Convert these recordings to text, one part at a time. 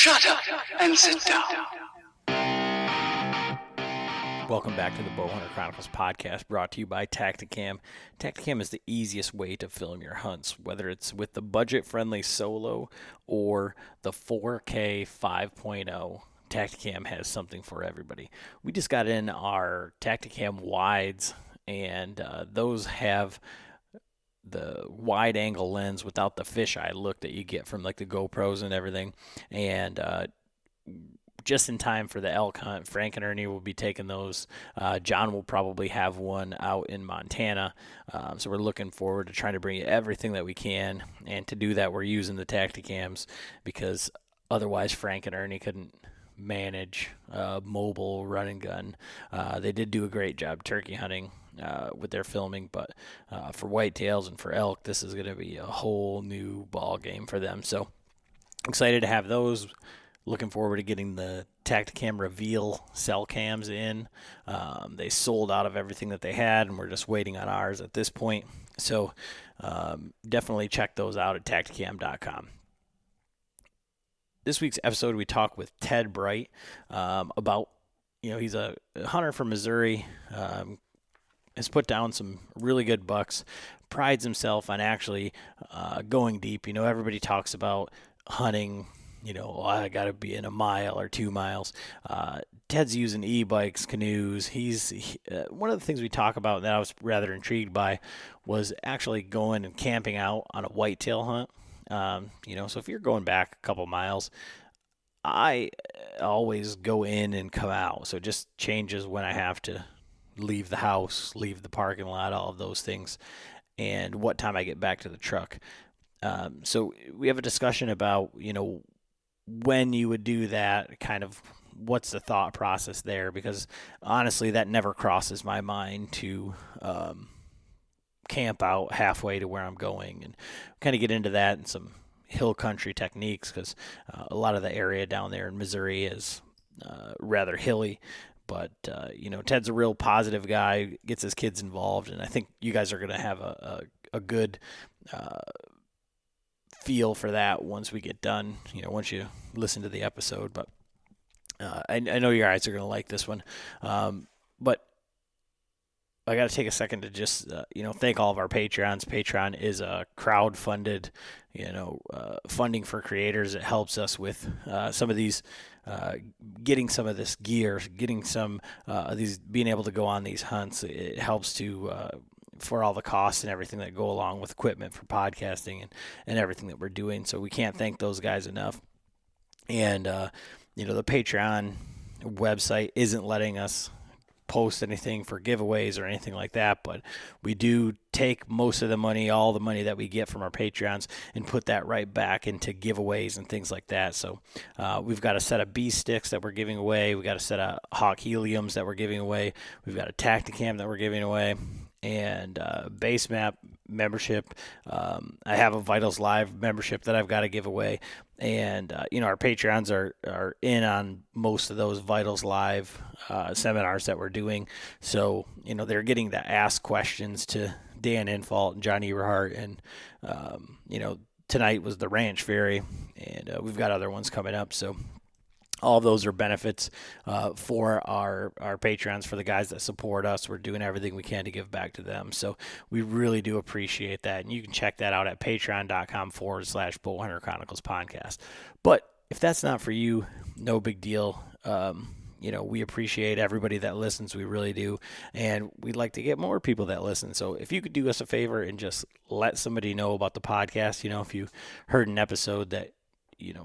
Shut up and sit down. Welcome back to the Bowhunter Chronicles podcast, brought to you by Tactacam. Tactacam is the easiest way to film your hunts, whether it's with the budget-friendly Solo or the 4K 5.0. Tactacam has something for everybody. We just got in our Tactacam wides, and those have the wide angle lens without the fisheye look that you get from like the GoPros and everything. And just in time for the elk hunt, Frank and Ernie will be taking those. John will probably have one out in Montana. So we're looking forward to trying to bring you everything that we can. And to do that, we're using the Tactacams because otherwise Frank and Ernie couldn't manage mobile run and gun. They did do a great job turkey hunting with their filming, but for whitetails and for elk, this is going to be a whole new ball game for them. So excited to have those. Looking forward to getting the Tactacam Reveal cell cams in. They sold out of everything that they had, and we're just waiting on ours at this point. So definitely check those out at Tactacam.com. This week's episode, we talk with Ted Bright about, he's a hunter from Missouri, has put down some really good bucks, prides himself on actually going deep. Everybody talks about hunting, I got to be in a mile or 2 miles. Ted's using e-bikes, canoes. One of the things we talk about that I was rather intrigued by was actually going and camping out on a whitetail hunt. So if you're going back a couple miles, I always go in and come out. So it just changes when I have to leave the house, leave the parking lot, all of those things, and what time I get back to the truck. So we have a discussion about, when you would do that, kind of what's the thought process there, because honestly, that never crosses my mind to camp out halfway to where I'm going, and kind of get into that and some hill country techniques, because a lot of the area down there in Missouri is rather hilly. But, Ted's a real positive guy, gets his kids involved, and I think you guys are going to have a good feel for that once we get done, once you listen to the episode. But I know you guys are going to like this one. But I got to take a second to just, thank all of our Patreons. Patreon is a crowd-funded, funding for creators. It helps us with some of these, getting some of this gear, getting some these, being able to go on these hunts. It helps to for all the costs and everything that go along with equipment for podcasting and everything that we're doing. So we can't thank those guys enough. And, the Patreon website isn't letting us post anything for giveaways or anything like that, but we do take most of the money, all the money that we get from our Patreons, and put that right back into giveaways and things like that. So we've got a set of bee sticks that we're giving away. We've got a set of Hawk Heliums that we're giving away. We've got a Tactacam that we're giving away, and Base Map membership. I have a Vitals Live membership that I've got to give away. And, our Patreons are in on most of those Vitals Live seminars that we're doing. So, they're getting to ask questions to Dan Infalt and John Eberhart. And, tonight was the Ranch Fairy, and we've got other ones coming up. So all of those are benefits for our Patreons, for the guys that support us. We're doing everything we can to give back to them. So we really do appreciate that. And you can check that out at patreon.com/Bowhunter Chronicles podcast. But if that's not for you, no big deal. We appreciate everybody that listens. We really do. And we'd like to get more people that listen. So if you could do us a favor and just let somebody know about the podcast, if you heard an episode that,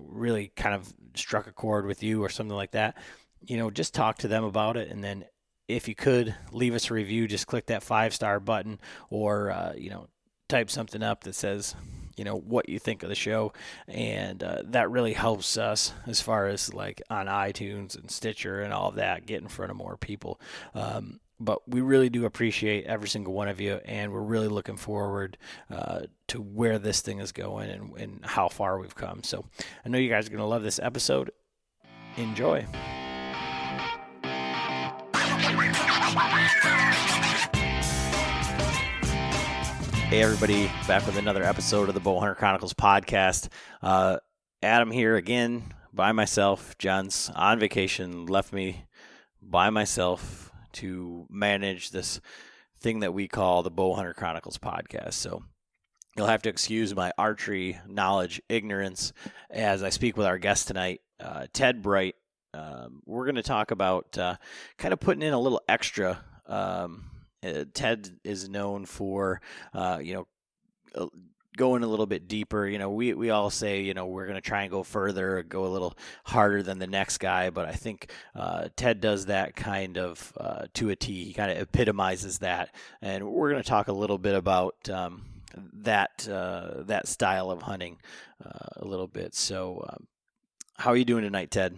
really kind of struck a chord with you or something like that, just talk to them about it. And then if you could leave us a review, just click that 5-star button, or, type something up that says, what you think of the show. And that really helps us as far as like on iTunes and Stitcher and all of that, get in front of more people. But we really do appreciate every single one of you, and we're really looking forward to where this thing is going and how far we've come. So I know you guys are going to love this episode. Enjoy. Hey, everybody, back with another episode of the Bowhunter Chronicles podcast. Adam here again, by myself. John's on vacation, left me by myself to manage this thing that we call the Bowhunter Chronicles podcast. So you'll have to excuse my archery knowledge ignorance as I speak with our guest tonight, Ted Bright. We're going to talk about kind of putting in a little extra. Ted is known for, going a little bit deeper. We all say, we're going to try and go further, go a little harder than the next guy. But I think Ted does that kind of to a T. He kind of epitomizes that. And we're going to talk a little bit about that style of hunting a little bit. So how are you doing tonight, Ted?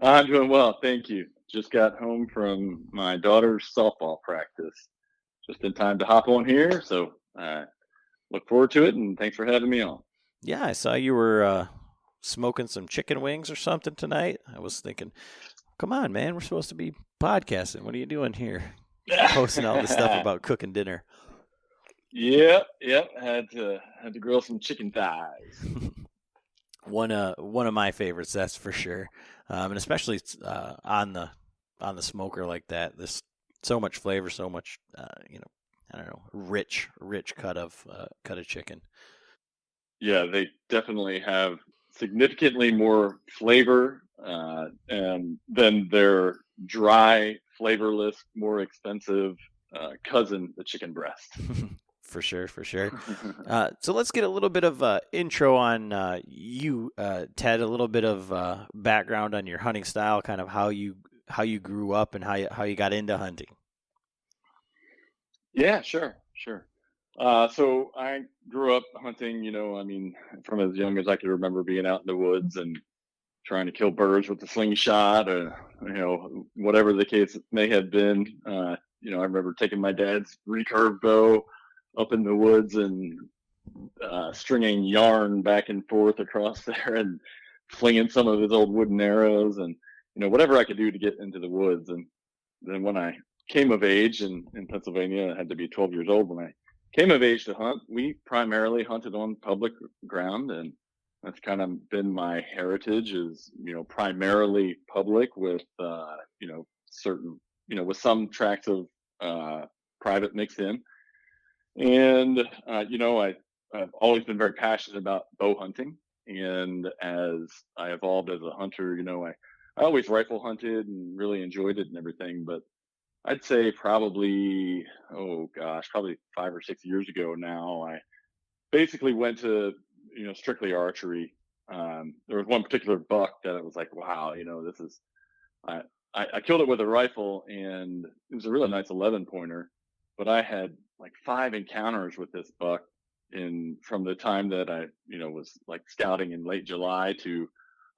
I'm doing well, thank you. Just got home from my daughter's softball practice. Just in time to hop on here, so look forward to it, and thanks for having me on. Yeah, I saw you were smoking some chicken wings or something tonight. I was thinking, come on, man, we're supposed to be podcasting. What are you doing here? Posting all this stuff about cooking dinner. Yep. Had to grill some chicken thighs. One of my favorites, that's for sure, and especially on the smoker like that. There's so much flavor, so much I don't know, rich cut of chicken. Yeah, they definitely have significantly more flavor, and than their dry, flavorless, more expensive cousin, the chicken breast. For sure. So let's get a little bit of intro on you, Ted. A little bit of background on your hunting style, kind of how you grew up and how you got into hunting. Yeah, sure. So I grew up hunting. From as young as I could remember, being out in the woods and trying to kill birds with a slingshot, or whatever the case may have been. I remember taking my dad's recurve bow up in the woods and stringing yarn back and forth across there and flinging some of his old wooden arrows and whatever I could do to get into the woods. And then when I came of age in Pennsylvania, I had to be 12 years old when I came of age to hunt. We primarily hunted on public ground, and that's kind of been my heritage, is primarily public with certain with some tracts of private mixed in. And I've always been very passionate about bow hunting, and as I evolved as a hunter, I always rifle hunted and really enjoyed it and everything. But I'd say probably 5 or 6 years ago now, I basically went to strictly archery. There was one particular buck that it was like, wow, this is I killed it with a rifle, and it was a really nice 11 pointer, but I had like 5 encounters with this buck from the time that I was like scouting in late July to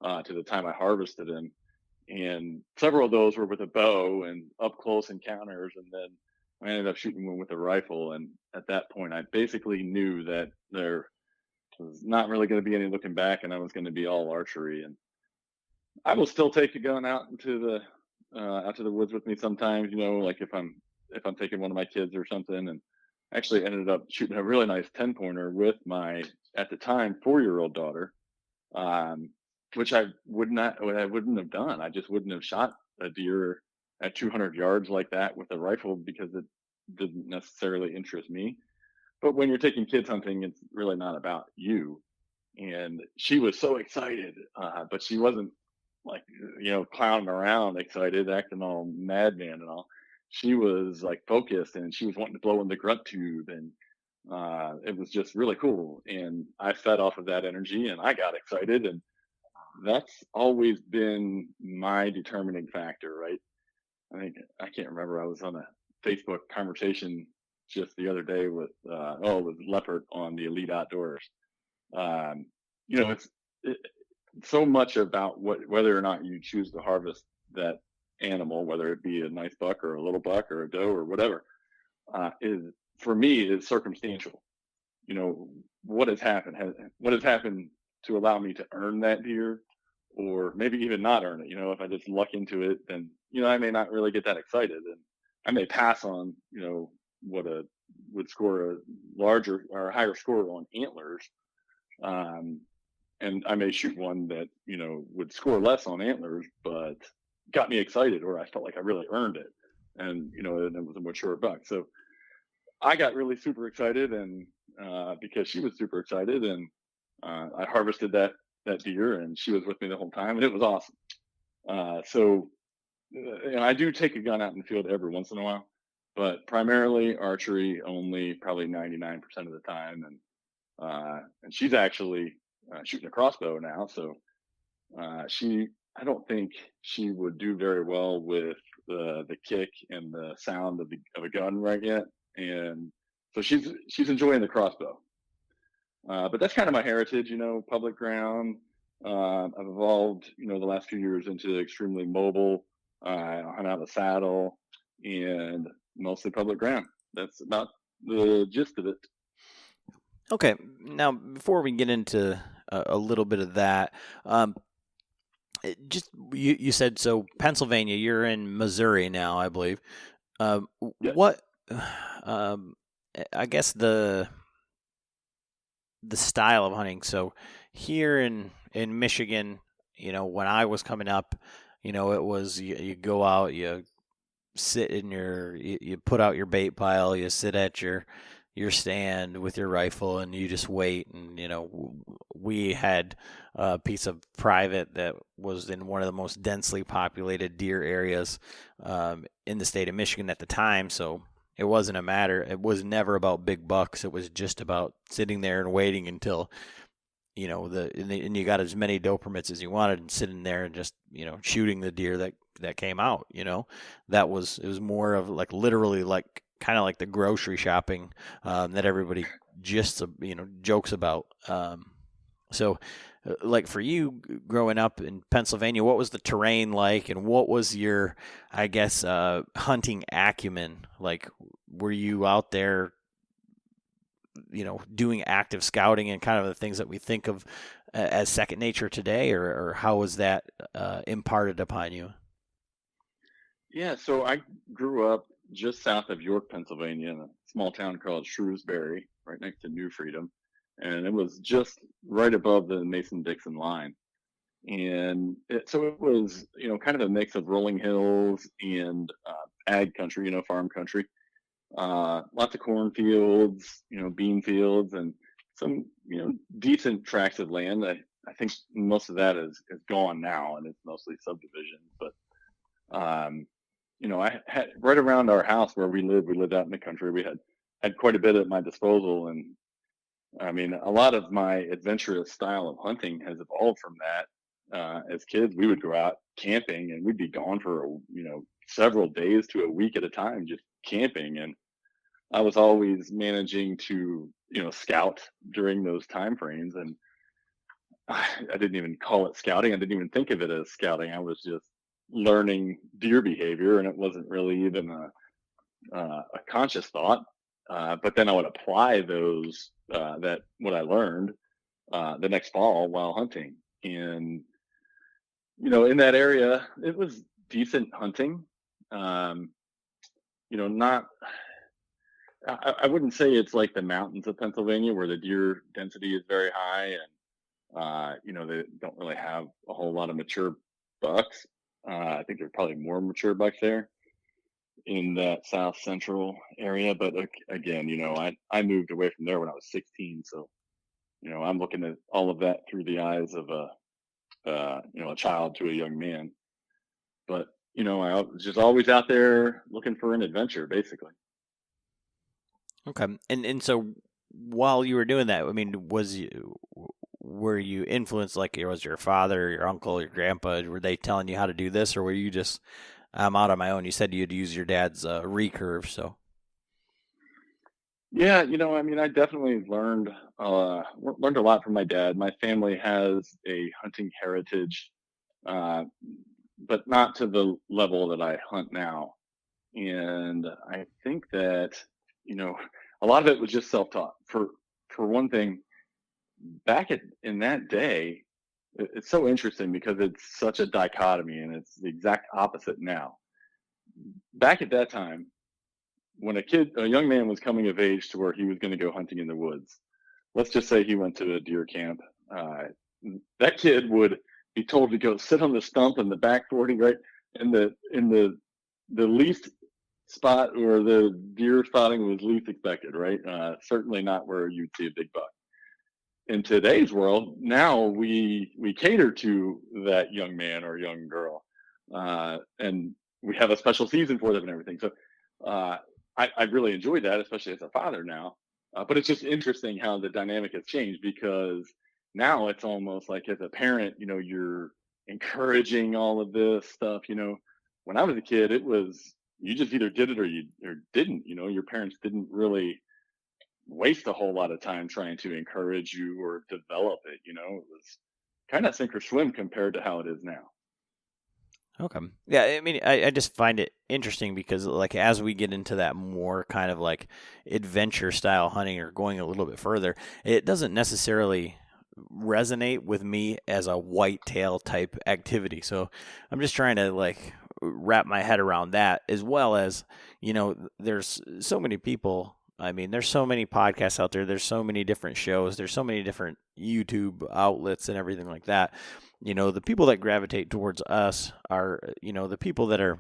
the time I harvested him. And several of those were with a bow and up close encounters, and then I ended up shooting one with a rifle. And at that point, I basically knew that there was not really going to be any looking back, and I was going to be all archery. And I will still take a gun out into the woods with me sometimes, like if I'm taking one of my kids or something. And actually ended up shooting a really nice 10 pointer with my, at the time, 4-year-old daughter, which I wouldn't have done. I just wouldn't have shot a deer at 200 yards like that with a rifle, because it didn't necessarily interest me. But when you're taking kids hunting, it's really not about you. And she was so excited, but she wasn't like, clowning around excited, acting all madman and all. She was like focused, and she was wanting to blow in the grunt tube, and it was just really cool. And I fed off of that energy, and I got excited, and that's always been my determining factor, right? I can't remember. I was on a Facebook conversation just the other day with with Leopard on the Elite Outdoors. It's so much about whether or not you choose to harvest that animal, whether it be a nice buck or a little buck or a doe or whatever, is, for me, is circumstantial. What has happened to allow me to earn that deer, or maybe even not earn it. If I just luck into it, then I may not really get that excited, and I may pass on what would score a larger or higher score on antlers. and I may shoot one that would score less on antlers, but got me excited, or I felt like I really earned it, and and it was a mature buck. So I got really super excited, and because she was super excited, and I harvested that deer, and she was with me the whole time, and it was awesome. And I do take a gun out in the field every once in a while, but primarily archery only, probably 99% of the time, and she's actually shooting a crossbow now, so she I don't think she would do very well with the kick and the sound of a gun right yet, and so she's enjoying the crossbow. But that's kind of my heritage, public ground. I've evolved, the last few years into extremely mobile. I hunt out of a saddle and mostly public ground. That's about the gist of it. Okay, now before we get into a little bit of that, just you said so Pennsylvania. You're in Missouri now, I believe. Yes. What? I guess the style of hunting. So here in Michigan, when I was coming up, it was you go out, you sit in you put out your bait pile, you sit at your stand with your rifle, and you just wait. And we had a piece of private that was in one of the most densely populated deer areas in the state of Michigan at the time. So it wasn't a matter. It was never about big bucks. It was just about sitting there and waiting until and you got as many doe permits as you wanted, and sitting there and just shooting the deer that came out. It was more of like literally like kind of like the grocery shopping that everybody just jokes about. So like for you growing up in Pennsylvania, what was the terrain like, and what was your, I guess, hunting acumen like? Were you out there, doing active scouting and kind of the things that we think of as second nature today, or how was that imparted upon you? Yeah, so I grew up just south of York, Pennsylvania, in a small town called Shrewsbury, right next to New Freedom, and it was just right above the Mason-Dixon line. And so it was, kind of a mix of rolling hills and ag country, farm country. Lots of cornfields, bean fields, and some, decent tracts of land. I think most of that is gone now, and it's mostly subdivisions. But I had right around our house where we lived out in the country. We had quite a bit at my disposal, and I mean, a lot of my adventurous style of hunting has evolved from that. As kids, we would go out camping, and we'd be gone for several days to a week at a time, just camping. And I was always managing to scout during those time frames, and I didn't even call it scouting. I didn't even think of it as scouting. I was just learning deer behavior, and it wasn't really even a conscious thought. But then I would apply those what I learned the next fall while hunting, and in that area it was decent hunting. Not. I wouldn't say it's like the mountains of Pennsylvania where the deer density is very high, and they don't really have a whole lot of mature bucks. I think there's probably more mature bucks there in that south central area. But again, I moved away from there when I was 16, so I'm looking at all of that through the eyes of a child to a young man. But I was just always out there looking for an adventure, basically. Okay, and so while you were doing that, I mean, were you influenced? Like, was your father, your uncle, your grandpa, were they telling you how to do this, or were you just, I'm out on my own? You said you'd use your dad's recurve, so. Yeah, I mean, I definitely learned a lot from my dad. My family has a hunting heritage, but not to the level that I hunt now. And I think that a lot of it was just self-taught. For one thing, in that day, it's so interesting because it's such a dichotomy, and it's the exact opposite now. Back at that time, when a young man was coming of age to where he was going to go hunting in the woods, let's just say he went to a deer camp. that kid would be told to go sit on the stump in the back 40, right? In the least spot where the deer spotting was least expected, right? Certainly not where you'd see a big buck. In today's world, now we cater to that young man or young girl, and we have a special season for them and everything. So I really enjoyed that, especially as a father now. But it's just interesting how the dynamic has changed, because now it's almost like, as a parent, you're encouraging all of this stuff. When I was a kid, it was, you just either did it or you or didn't. Your parents didn't really waste a whole lot of time trying to encourage you or develop it. It was kind of sink or swim compared to how it is now. Okay. Yeah, I mean, I just find it interesting because, like, as we get into that more kind of like adventure style hunting or going a little bit further, it doesn't necessarily resonate with me as a whitetail type activity. So I'm just trying to like wrap my head around that, as well as, there's so many people. I mean, there's so many podcasts out there. There's so many different shows. There's so many different YouTube outlets and everything like that. The people that gravitate towards us are, the people that are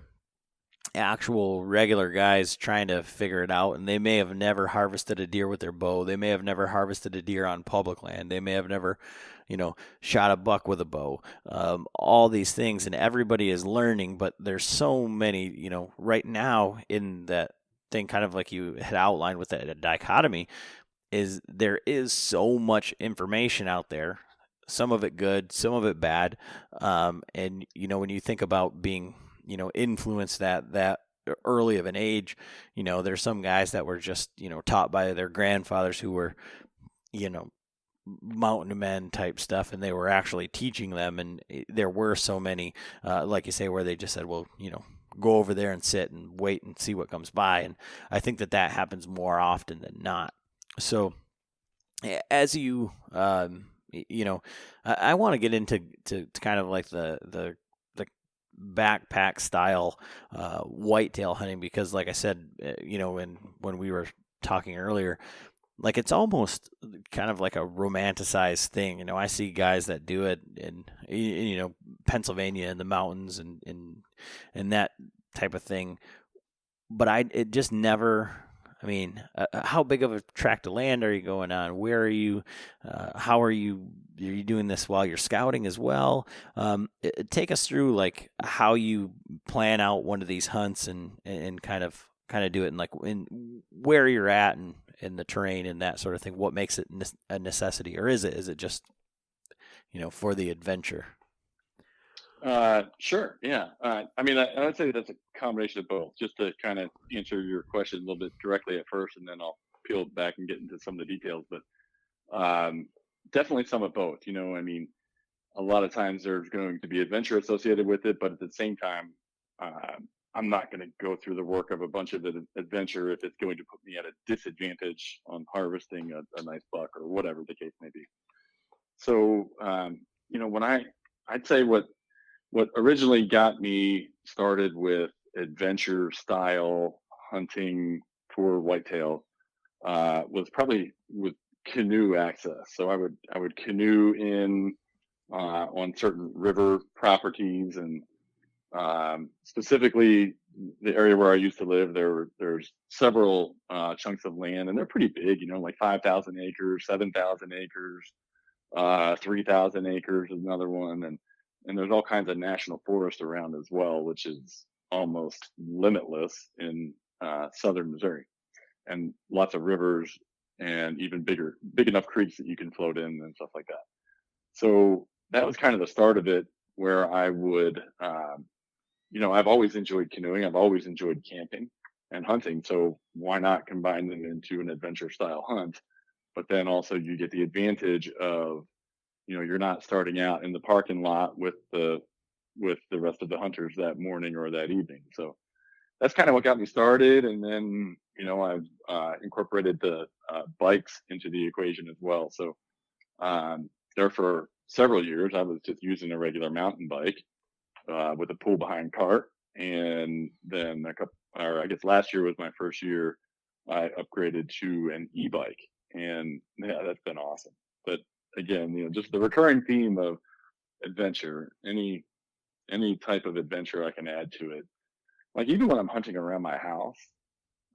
actual regular guys trying to figure it out, and they may have never harvested a deer with their bow. They may have never harvested a deer on public land. They may have never, shot a buck with a bow. All these things, and everybody is learning, but there's so many, right now in that thing, kind of like you had outlined with that dichotomy, is there is so much information out there, some of it good, some of it bad. And, when you think about being, influenced that early of an age, there's some guys that were just, taught by their grandfathers who were, mountain men type stuff, and they were actually teaching them. And there were so many, like you say, where they just said, well, go over there and sit and wait and see what comes by. And I think that happens more often than not. So as you, I want to get into kind of like the backpack style whitetail hunting, because, like I said, when we were talking earlier, like, it's almost kind of like a romanticized thing. I see guys that do it in Pennsylvania in the mountains and that type of thing, but it just never. I mean, how big of a tract of land are you going on? Where are you? How are you? Are you doing this while you're scouting as well? Take us through like how you plan out one of these hunts and kind of do it, and like in where you're at and in the terrain and that sort of thing. What makes it a necessity, or is it just for the adventure? Sure. Yeah. I mean, I would say that's a combination of both. Just to kind of answer your question a little bit directly at first, and then I'll peel back and get into some of the details. But definitely some of both. I mean, a lot of times there's going to be adventure associated with it, but at the same time, I'm not going to go through the work of a bunch of adventure if it's going to put me at a disadvantage on harvesting a nice buck or whatever the case may be. So, when I'd say what originally got me started with adventure style hunting for whitetail was probably with canoe access. So I would canoe in on certain river properties, and specifically the area where I used to live. There's several chunks of land, and they're pretty big. Like 5,000 acres, 7,000 acres, 3,000 acres is another one, and there's all kinds of national forest around as well, which is almost limitless in southern Missouri, and lots of rivers and even big enough creeks that you can float in and stuff like that. So that was kind of the start of it, where I would, I've always enjoyed canoeing. I've always enjoyed camping and hunting. So why not combine them into an adventure style hunt? But then also you get the advantage of, you're not starting out in the parking lot with the rest of the hunters that morning or that evening. So that's kind of what got me started. And then, I've incorporated the bikes into the equation as well. So there for several years, I was just using a regular mountain bike with a pull behind cart. And then I guess last year was my first year, I upgraded to an e-bike, and yeah, that's been awesome. But again, just the recurring theme of adventure, any type of adventure I can add to it. Like even when I'm hunting around my house,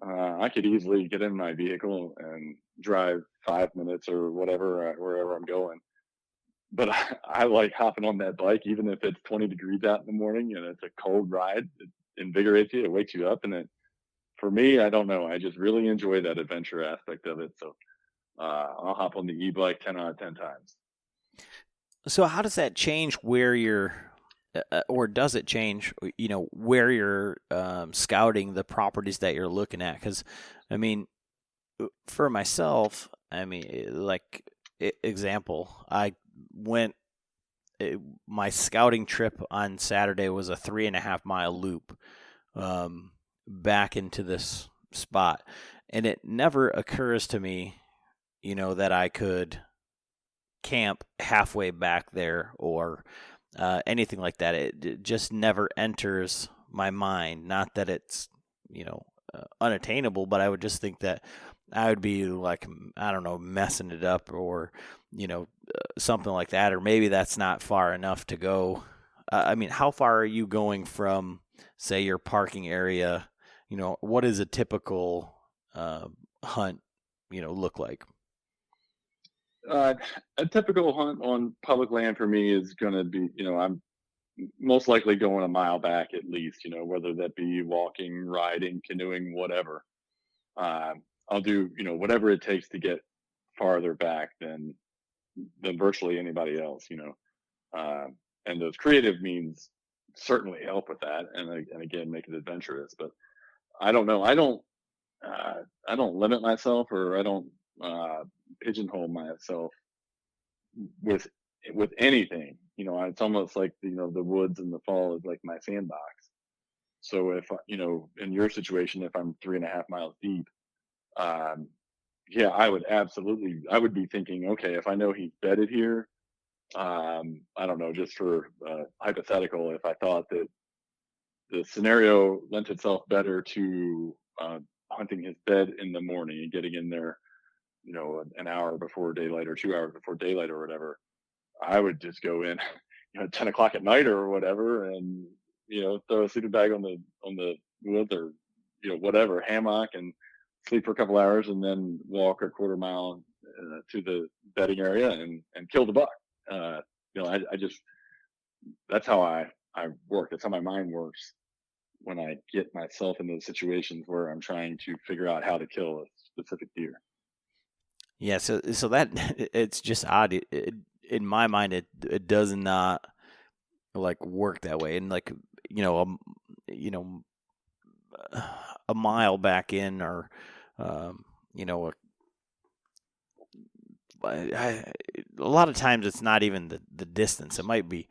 I could easily get in my vehicle and drive 5 minutes or whatever wherever I'm going. But I like hopping on that bike, even if it's 20 degrees out in the morning and it's a cold ride. It invigorates you, it wakes you up, and for me, I don't know. I just really enjoy that adventure aspect of it. So I'll hop on the e-bike 10 out of 10 times. So how does that change where you're, or does it change, where you're scouting the properties that you're looking at? Because, I mean, for myself, example, my scouting trip on Saturday was a 3.5 mile loop back into this spot. And it never occurs to me, that I could camp halfway back there or anything like that. It just never enters my mind. Not that it's, unattainable, but I would just think that I would be like, I don't know, messing it up or, something like that. Or maybe that's not far enough to go. How far are you going from, say, your parking area? What is a typical hunt, look like? A typical hunt on public land for me is going to be, I'm most likely going a mile back at least, whether that be walking, riding, canoeing, whatever. I'll do, whatever it takes to get farther back than virtually anybody else, and those creative means certainly help with that. And again, make it adventurous, but I don't know. I don't limit myself, or I don't pigeonhole myself with anything. It's almost like the woods in the fall is like my sandbox. So if in your situation, if I'm 3.5 miles deep, yeah, I would be thinking, okay, if I know he's bedded here, I don't know, just for hypothetical, if I thought that the scenario lent itself better to hunting his bed in the morning and getting in there, an hour before daylight or 2 hours before daylight or whatever, I would just go in, 10 o'clock at night or whatever, and throw a sleeping bag on the woods, or whatever, hammock, and sleep for a couple hours, and then walk a quarter mile to the bedding area and kill the buck. I just, that's how I work. That's how my mind works when I get myself in those situations where I'm trying to figure out how to kill a specific deer. Yeah, so that it's just odd. In my mind, it does not like work that way. And like a mile back in, or a lot of times it's not even the distance. It might be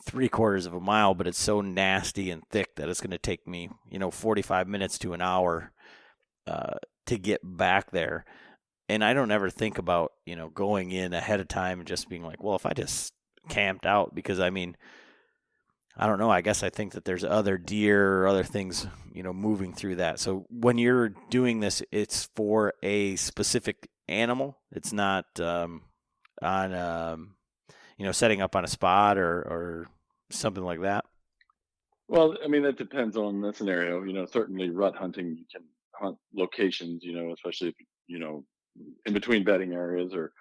3/4 of a mile, but it's so nasty and thick that it's going to take me 45 minutes to an hour to get back there. And I don't ever think about, going in ahead of time and just being like, well, if I just camped out, because I don't know. I guess I think that there's other deer or other things, moving through that. So when you're doing this, it's for a specific animal. It's not on, setting up on a spot or something like that. Well, that depends on the scenario. Certainly rut hunting, you can hunt locations, especially if, in between bedding areas, or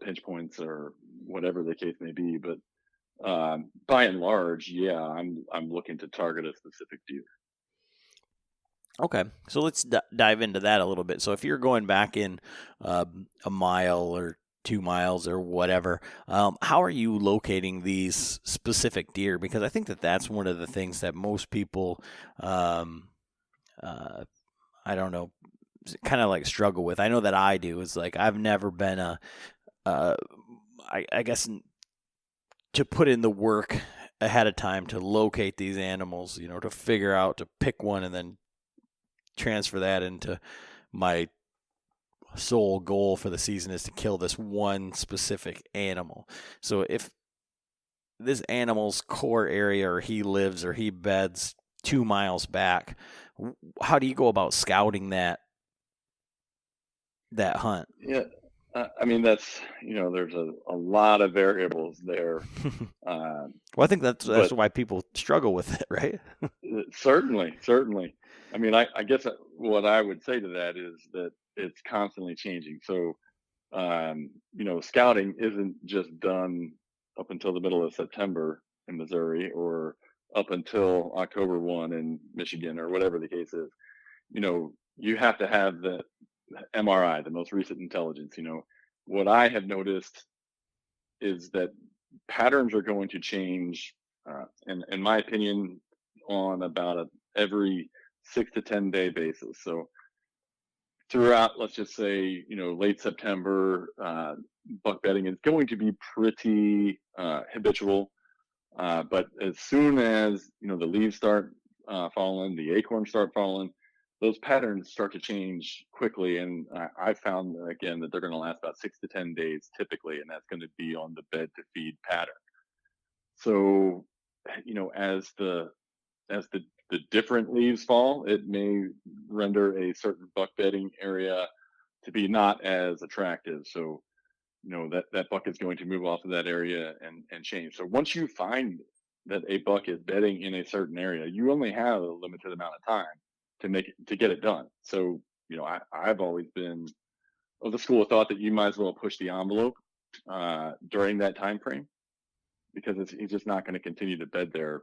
pinch points, or whatever the case may be. But by and large, yeah, I'm looking to target a specific deer. Okay, so let's dive into that a little bit. So if you're going back in a mile or 2 miles or whatever, how are you locating these specific deer? Because I think that that's one of the things that most people, I don't know, kind of like struggle with. I know that I do. It's like I've never been I guess to put in the work ahead of time to locate these animals, to figure out, to pick one and then transfer that into my sole goal for the season is to kill this one specific animal. So if this animal's core area, or he lives or he beds 2 miles back, how do you go about scouting that hunt? Yeah. I mean, there's a lot of variables there. Uh, Well, I think that's but why people struggle with it, right? certainly, certainly. I mean, I guess what I would say to that is that it's constantly changing. So, scouting isn't just done up until the middle of September in Missouri or up until October 1 in Michigan or whatever the case is. You have to have the MRI, the most recent intelligence. What I have noticed is that patterns are going to change, in my opinion, on about every 6 to 10 day basis. So throughout, let's just say, late September, buck bedding is going to be pretty habitual. But as soon as the leaves start falling, the acorns start falling, those patterns start to change quickly. And I found again that they're going to last about 6 to 10 days typically, and that's going to be on the bed to feed pattern. So, as the different leaves fall, it may render a certain buck bedding area to be not as attractive. So, that buck is going to move off of that area and change. So once you find that a buck is bedding in a certain area, you only have a limited amount of time to get it done. So, I've always been of the school of thought that you might as well push the envelope during that time frame, because he's just not going to continue to bed there,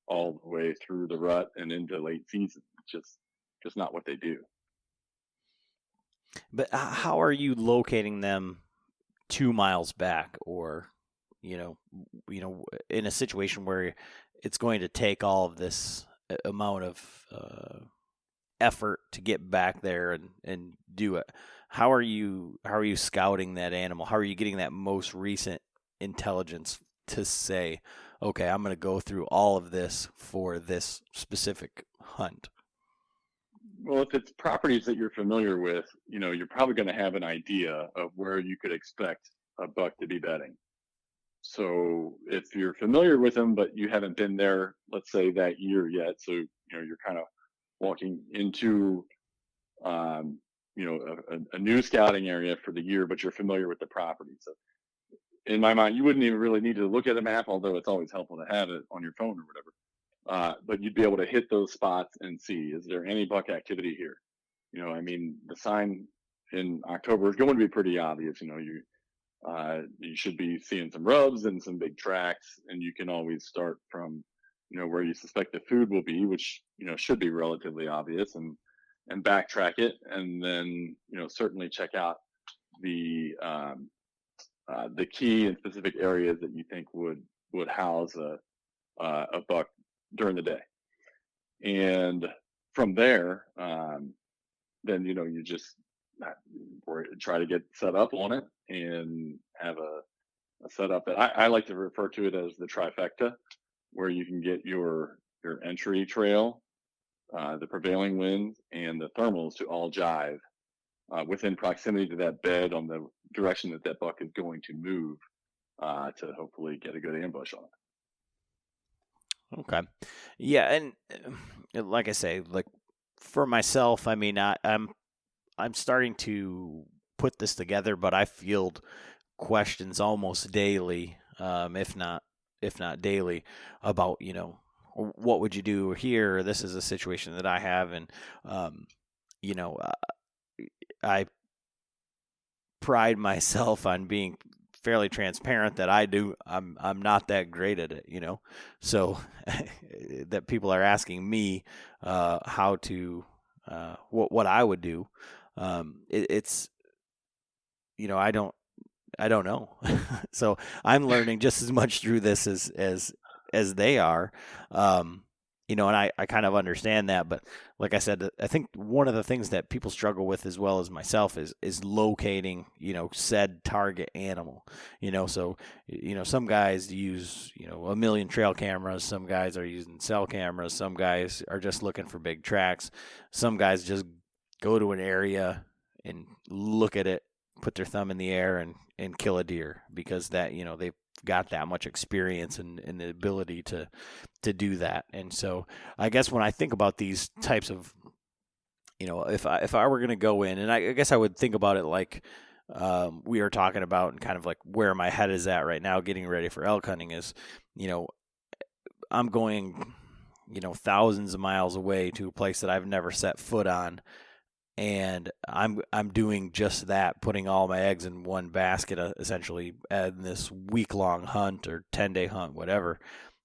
all the way through the rut and into late season. It's just not what they do. But how are you locating them 2 miles back, or in a situation where it's going to take all of this amount of effort to get back there and do it? How are you scouting that animal? How are you getting that most recent intelligence to say, okay, I'm going to go through all of this for this specific hunt? Well, if it's properties that you're familiar with, you're probably going to have an idea of where you could expect a buck to be bedding. So if you're familiar with them, but you haven't been there, let's say that year yet, so you're kind of walking into a new scouting area for the year, but you're familiar with the property. So in my mind, you wouldn't even really need to look at a map, although it's always helpful to have it on your phone or whatever. But you'd be able to hit those spots and see, is there any buck activity here? The sign in October is going to be pretty obvious. You should be seeing some rubs and some big tracks, and you can always start from, where you suspect the food will be, which, should be relatively obvious, and backtrack it. And then, certainly check out the key and specific areas that you think would house a buck during the day. And from there, then, you just try to get set up on it and have a setup that I like to refer to it as the trifecta, where you can get your entry trail, the prevailing winds, and the thermals to all jive within proximity to that bed on the direction that buck is going to move, to hopefully get a good ambush on it. Okay. Yeah, and like I say, like for myself, I mean, I'm starting to put this together, but I field questions almost daily, if not daily, about what would you do here? This is a situation that I have, and I pride myself on being fairly transparent that I'm not that great at it, so that people are asking me how to what I would do. It's I don't know. So I'm learning just as much through this as they are. And I kind of understand that, but like I said, I think one of the things that people struggle with as well as myself is locating, said target animal, so, some guys use, a million trail cameras. Some guys are using cell cameras. Some guys are just looking for big tracks. Some guys just go to an area and look at it, put their thumb in the air and kill a deer, because that, they've got that much experience and the ability to do that. And so I guess when I think about these types of, if I were going to go in, and I guess I would think about it like we are talking about, and kind of like where my head is at right now, getting ready for elk hunting is, you know, I'm going, thousands of miles away to a place that I've never set foot on, and I'm doing just that, putting all my eggs in one basket, essentially, in this week-long hunt or 10-day hunt, whatever,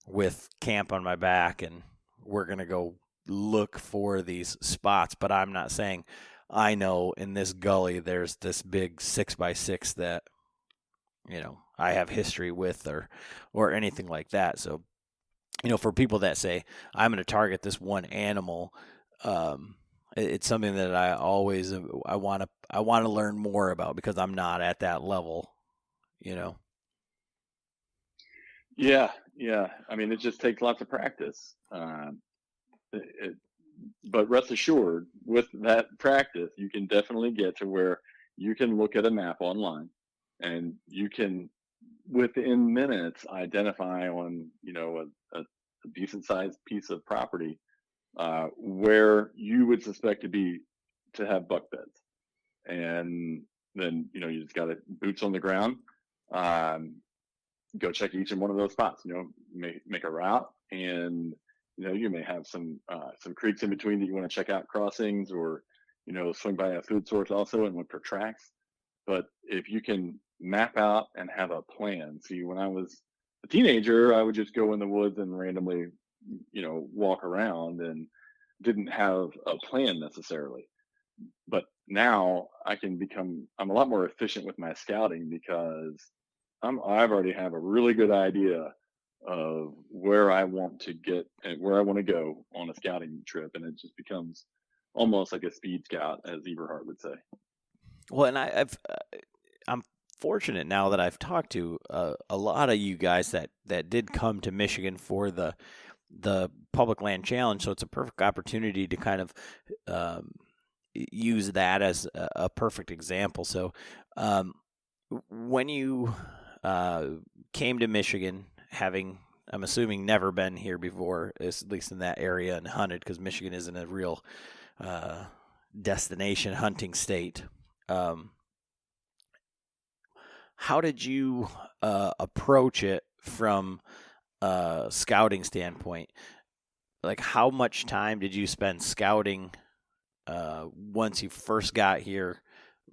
with camp on my back, and we're gonna go look for these spots. But I'm not saying I know in this gully there's this big 6x6 that I have history with, or anything like that. So for people that say I'm going to target this one animal, it's something that I always I want to learn more about, because I'm not at that level. Yeah, yeah. I mean, it just takes lots of practice. But rest assured, with that practice, you can definitely get to where you can look at a map online, and you can, within minutes, identify on a decent sized piece of property where you would suspect to have buck beds, and then you just got to boots on the ground, um, go check each and one of those spots. Make a route, and you may have some creeks in between that you want to check out crossings, or swing by a food source also and look for tracks. But if you can map out and have a plan, see, when I was a teenager, I would just go in the woods and randomly walk around and didn't have a plan necessarily. But now I'm a lot more efficient with my scouting, because I've already have a really good idea of where I want to get and where I want to go on a scouting trip, and it just becomes almost like a speed scout, as Eberhard would say. Well, and I'm fortunate now that I've talked to a lot of you guys that did come to Michigan for the public land challenge. So it's a perfect opportunity to kind of use that as a perfect example. So when you came to Michigan, having, I'm assuming, never been here before, at least in that area, and hunted, because Michigan isn't a real destination hunting state. How did you approach it from a scouting standpoint? Like, how much time did you spend scouting once you first got here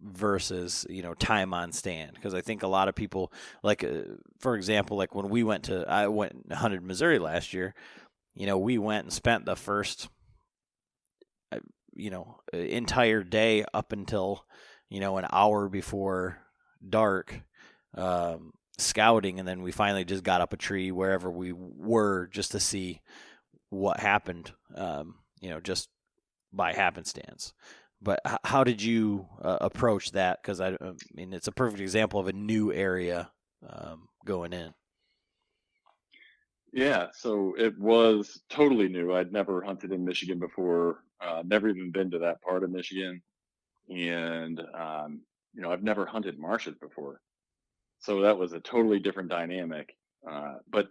versus time on stand? Because I think a lot of people, like for example, like when I went and hunted Missouri last year, we went and spent the first entire day up until an hour before dark, scouting, and then we finally just got up a tree wherever we were just to see what happened, just by happenstance. But how did you approach that? Because I mean, it's a perfect example of a new area going in. Yeah, so it was totally new. I'd never hunted in Michigan before, never even been to that part of Michigan, and I've never hunted marshes before, so that was a totally different dynamic. But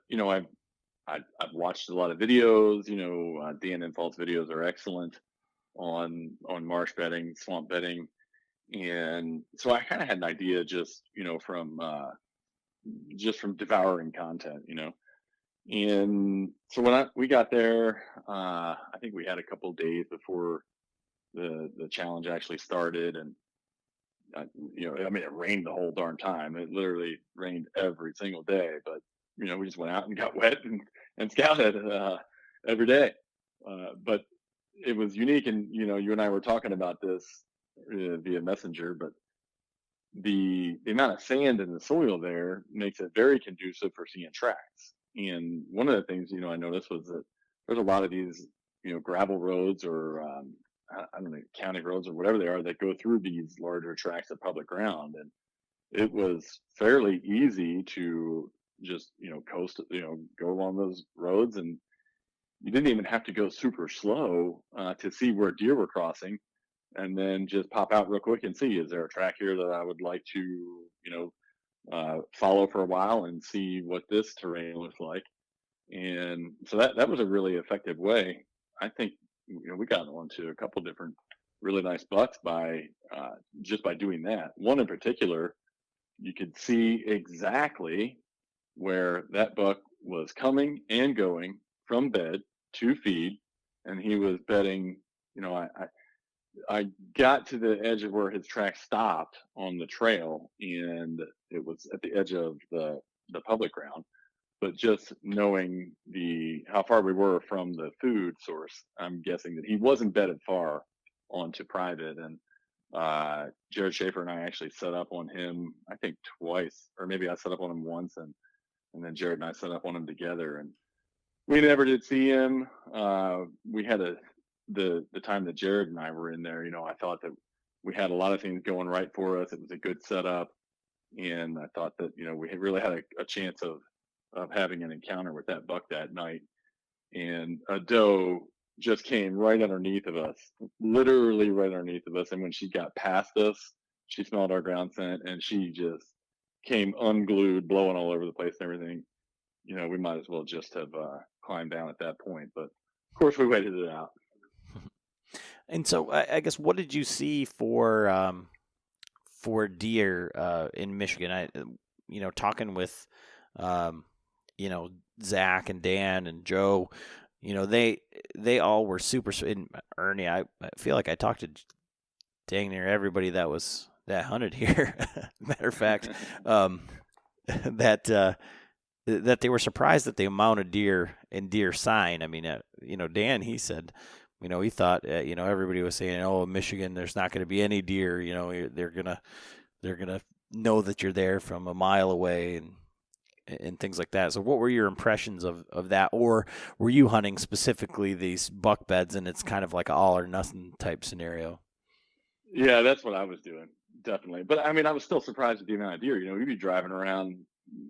I've watched a lot of videos. Dan Infalt's videos are excellent on marsh bedding, swamp bedding, and so I kind of had an idea just from devouring content. And so when we got there, I think we had a couple of days before the challenge actually started, and I mean, it rained the whole darn time. It literally rained every single day, but we just went out and got wet and scouted every day. But it was unique, and you and I were talking about this via messenger, but the amount of sand in the soil there makes it very conducive for seeing tracks. And one of the things I noticed was that there's a lot of these gravel roads, or I don't know, county roads or whatever they are, that go through these larger tracts of public ground, and it was fairly easy to just coast, go along those roads, and you didn't even have to go super slow to see where deer were crossing, and then just pop out real quick and see, is there a track here that I would like to follow for a while and see what this terrain looks like. And so that was a really effective way. I think we got onto a couple different really nice bucks by just by doing that. One in particular, you could see exactly where that buck was coming and going from bed to feed, and he was bedding. I got to the edge of where his track stopped on the trail, and it was at the edge of the public ground. But just knowing the how far we were from the food source, I'm guessing that he wasn't bedded far onto private. And Jared Schaefer and I actually set up on him, I think twice, or maybe I set up on him once, and then Jared and I set up on him together, and we never did see him. We had the time that Jared and I were in there. I thought that we had a lot of things going right for us. It was a good setup, and I thought that we had really had a chance of having an encounter with that buck that night. And a doe just came right underneath of us, literally right underneath of us. And when she got past us, she smelled our ground scent, and she just came unglued, blowing all over the place and everything. We might as well just have climbed down at that point. But of course, we waited it out. And so, I guess, what did you see for deer in Michigan? Talking with Zach and Dan and Joe, they all were super. And Ernie, I feel like I talked to dang near everybody that hunted here. Matter of fact, that they were surprised at the amount of deer and deer sign. I mean, Dan, he said, he thought, everybody was saying, oh, Michigan, there's not going to be any deer. They're gonna know that you're there from a mile away and things like that. So, what were your impressions of that, or were you hunting specifically these buck beds and it's kind of like an all or nothing type scenario? Yeah, that's what I was doing, definitely. But I mean, I was still surprised at the amount of deer. You'd be driving around,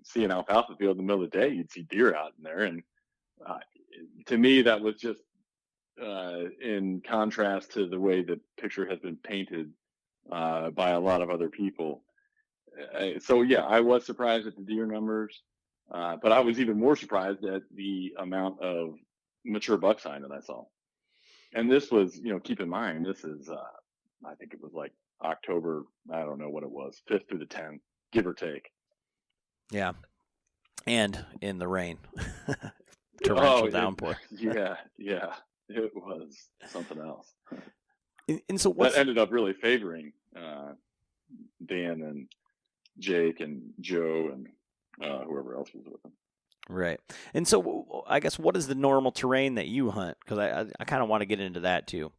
see an alfalfa field in the middle of the day, you'd see deer out in there, and to me, that was just in contrast to the way the picture has been painted by a lot of other people. So yeah, I was surprised at the deer numbers, but I was even more surprised at the amount of mature buck sign that I saw. And this was, keep in mind, this is, I think it was like October, I don't know what it was, 5th through the 10th, give or take. Yeah. And in the rain, torrential downpour. Yeah. It was something else. And so that ended up really favoring Dan and Jake and Joe and whoever else was with them. Right. And so I guess, what is the normal terrain that you hunt? Because I kind of want to get into that too.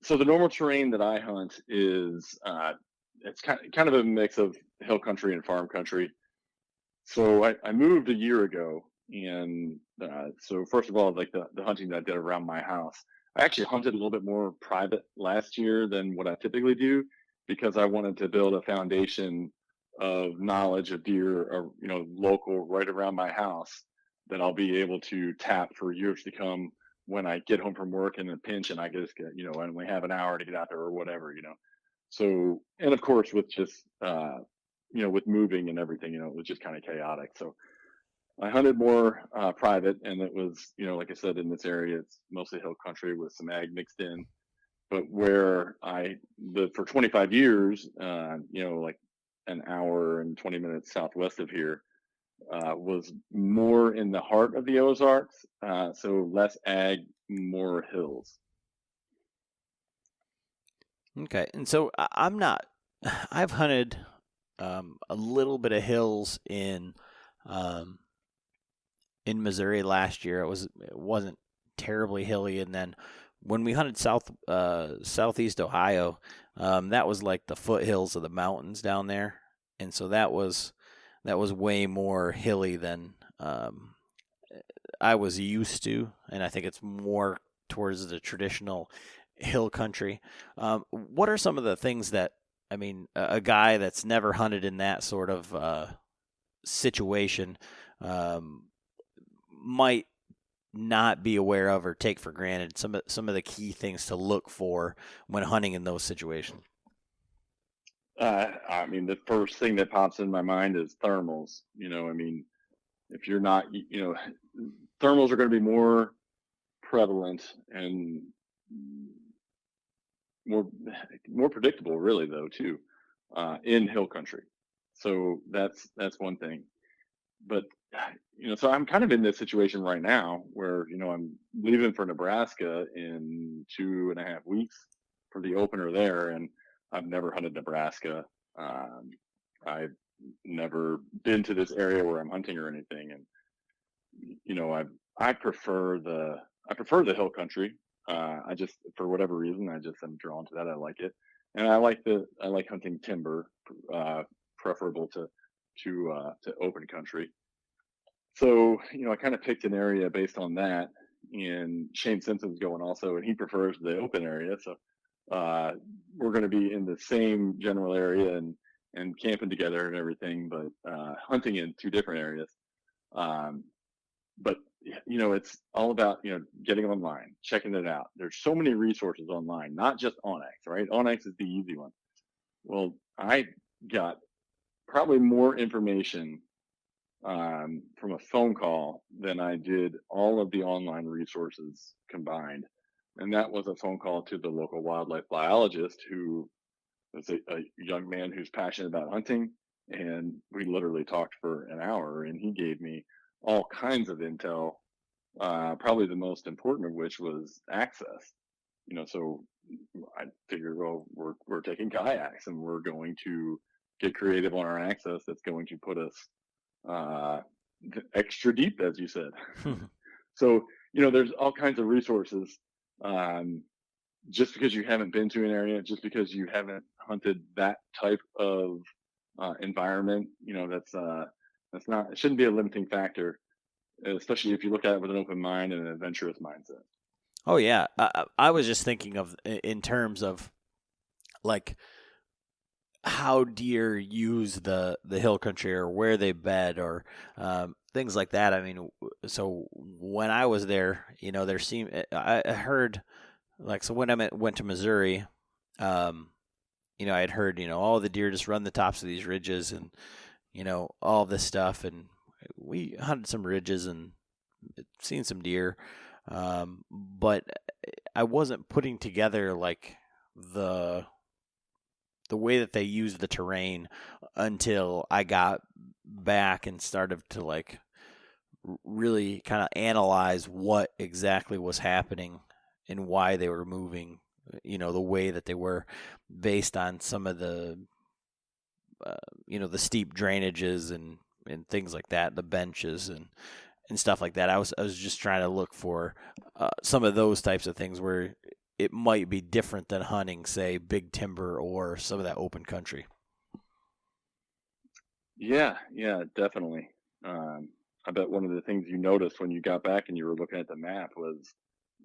So the normal terrain that I hunt is it's kind of a mix of hill country and farm country. So I moved a year ago, and so first of all, like the hunting that I did around my house, I actually hunted a little bit more private last year than what I typically do, because I wanted to build a foundation of knowledge of deer, local right around my house, that I'll be able to tap for years to come when I get home from work in a pinch and I just get, I only have an hour to get out there or whatever. So, and of course, with just, with moving and everything, it was just kind of chaotic. So I hunted more private, and it was, like I said, in this area, it's mostly hill country with some ag mixed in. But where for 25 years, like an hour and 20 minutes southwest of here, was more in the heart of the Ozarks. So less ag, more hills. Okay. And so I've hunted a little bit of hills in Missouri last year. It wasn't terribly hilly. And then when we hunted southeast Ohio, that was like the foothills of the mountains down there. And so that was way more hilly than I was used to, and I think it's more towards the traditional hill country. What are some of the things that, a guy that's never hunted in that sort of situation might not be aware of or take for granted? Some of the key things to look for when hunting in those situations. The first thing that pops in my mind is thermals. If you're not, thermals are going to be more prevalent and more more predictable, really, though, too, in hill country. So that's one thing. But so I'm kind of in this situation right now where I'm leaving for Nebraska in 2.5 weeks for the opener there, and I've never hunted Nebraska. I've never been to this area where I'm hunting or anything, and I prefer the hill country. I just, for whatever reason, I just am drawn to that. I like it, and I like hunting timber, preferable to open country. So I kind of picked an area based on that, and Shane Simpson's going also, and he prefers the open area. So we're going to be in the same general area and camping together and everything, but hunting in two different areas. But it's all about getting online, checking it out. There's so many resources online, not just onX, right? onX is the easy one. Well, I got probably more information from a phone call than I did all of the online resources combined. And that was a phone call to the local wildlife biologist, who is a young man who's passionate about hunting. And we literally talked for an hour, and he gave me all kinds of intel, probably the most important of which was access. So I figured, well, we're taking kayaks, and we're going to get creative on our access. That's going to put us extra deep, as you said. So there's all kinds of resources. Just because you haven't been to an area, just because you haven't hunted that type of environment, that's not, it shouldn't be a limiting factor, especially if you look at it with an open mind and an adventurous mindset. Oh yeah, I was just thinking of in terms of like how deer use the hill country, or where they bed, or things like that. I mean, so when I was there, there seemed, I heard, like, so when I went to Missouri, I had heard, all the deer just run the tops of these ridges, and all this stuff, and we hunted some ridges and seen some deer, but I wasn't putting together like the way that they use the terrain until I got back and started to like really kind of analyze what exactly was happening and why they were moving, the way that they were, based on some of the, the steep drainages and things like that, the benches and stuff like that. I was just trying to look for some of those types of things where it might be different than hunting, say, big timber or some of that open country. Yeah, definitely. I bet one of the things you noticed when you got back and you were looking at the map was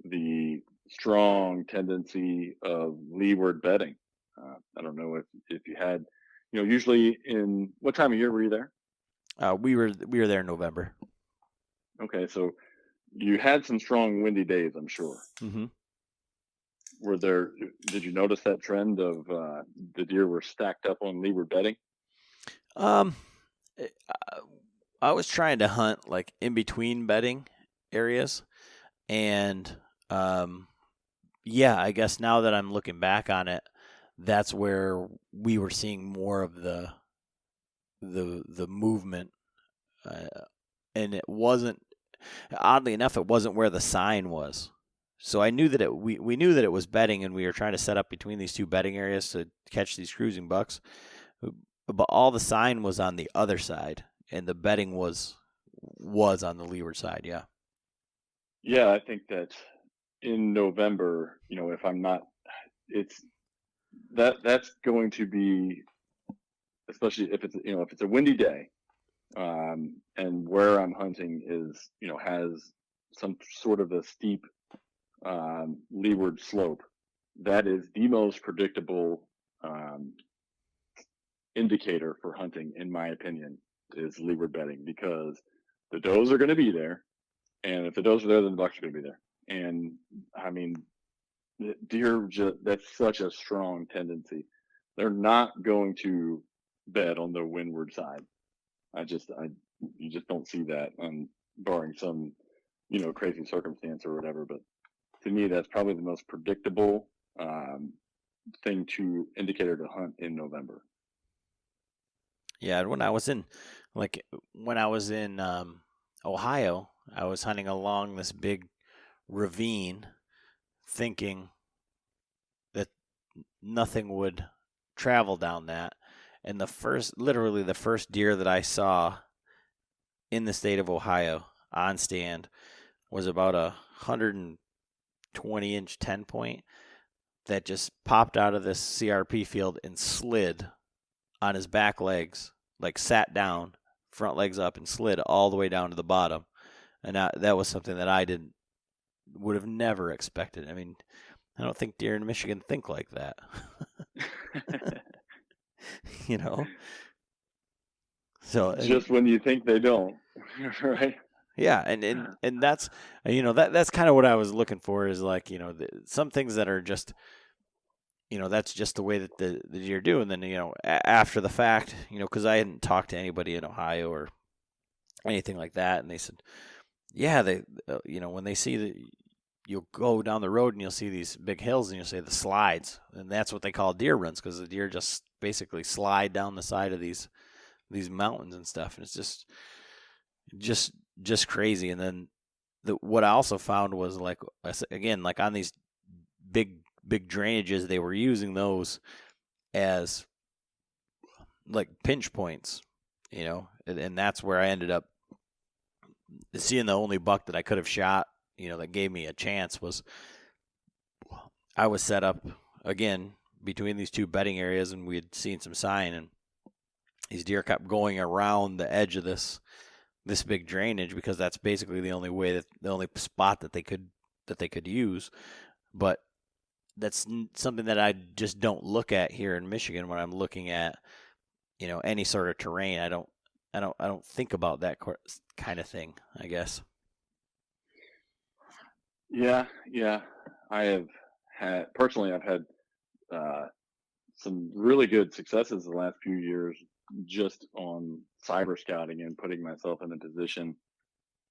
the strong tendency of leeward bedding. I don't know if you had, usually in what time of year were you there? We were there in November. Okay, so you had some strong windy days, I'm sure. Mm-hmm. Did you notice that trend of the deer were stacked up on leeward bedding? I was trying to hunt like in between bedding areas, and I guess now that I'm looking back on it, that's where we were seeing more of the movement, and it wasn't, oddly enough, it wasn't where the sign was. So I knew that we knew that it was bedding, and we were trying to set up between these two bedding areas to catch these cruising bucks. But all the sign was on the other side, and the bedding was on the leeward side. Yeah. Yeah, I think that in November, if I'm not, it's that's going to be, especially if it's a windy day, and where I'm hunting is has some sort of a steep leeward slope. That is the most predictable indicator for hunting, in my opinion, is leeward bedding, because the does are going to be there, and if the does are there, then the bucks are going to be there. And I mean, deer, that's such a strong tendency. They're not going to bed on the windward side. You just don't see that, barring some crazy circumstance or whatever. But to me, that's probably the most predictable thing to indicator to hunt in November. Yeah, when I was in Ohio, I was hunting along this big ravine, thinking that nothing would travel down that. And literally the first deer that I saw in the state of Ohio on stand was about 120-inch 10-point that just popped out of this CRP field and slid on his back legs, like sat down, front legs up, and slid all the way down to the bottom. And that was something that I would have never expected. I mean, I don't think deer in Michigan think like that. You know? So just when you think they don't, right? Yeah, and that's that's kind of what I was looking for, is like, some things that are just, that's just the way that the deer do. And then, after the fact, because I hadn't talked to anybody in Ohio or anything like that, and they said, yeah, they, when they see that, you'll go down the road and you'll see these big hills and you'll say the slides, and that's what they call deer runs, because the deer just basically slide down the side of these mountains and stuff, and it's just crazy. And then what I also found was, like, again, like on these big drainages, they were using those as like pinch points, and that's where I ended up seeing the only buck that I could have shot, that gave me a chance. Was I was set up again between these two bedding areas, and we had seen some sign, and these deer kept going around the edge of this big drainage, because that's basically the only spot that they could use. But that's something that I just don't look at here in Michigan when I'm looking at, any sort of terrain. I don't think about that kind of thing, I guess. Yeah. I've had some really good successes the last few years just on cyber scouting and putting myself in a position,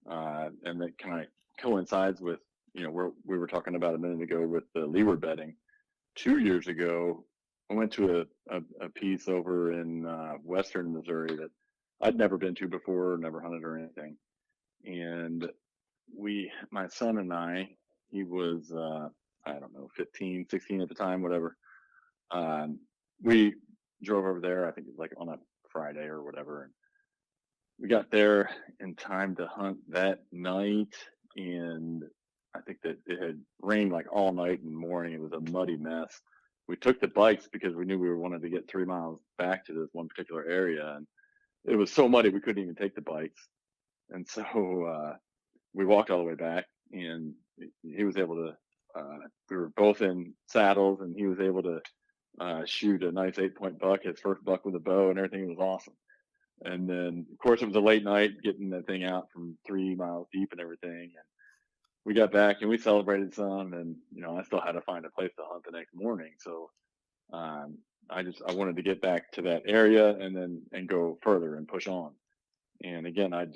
and that kind of coincides with, where we were talking about a minute ago with the leeward bedding. 2 years ago, I went to a piece over in western Missouri that I'd never been to before, never hunted or anything. And my son and I, he was, I don't know, 15, 16 at the time, whatever. We drove over there, I think it was like on a Friday or whatever. And we got there in time to hunt that night. And I think that it had rained like all night and morning. It was a muddy mess. We took the bikes because we knew we wanted to get 3 miles back to this one particular area. And it was so muddy, we couldn't even take the bikes. And so, we walked all the way back, and he was able to, we were both in saddles, and he was able to shoot a nice 8-point buck, his first buck with a bow, and everything was awesome. And then, of course, it was a late night getting that thing out from 3 miles deep and everything. And we got back and we celebrated some, and I still had to find a place to hunt the next morning. So I wanted to get back to that area and go further and push on. And again, I'd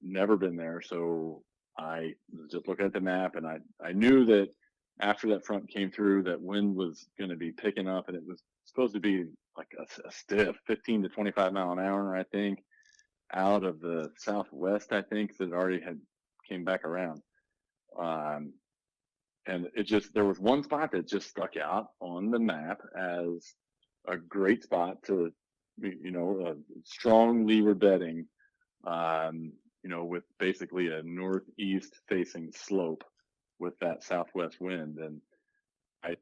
never been there, so I was just looking at the map, and I knew that after that front came through, that wind was going to be picking up, and it was supposed to be like a stiff 15 to 25 mile an hour, I think, out of the southwest, I think, that already had came back around. And there was one spot that just stuck out on the map as a great spot to, a strong leeward bedding, with basically a northeast facing slope with that southwest wind. And I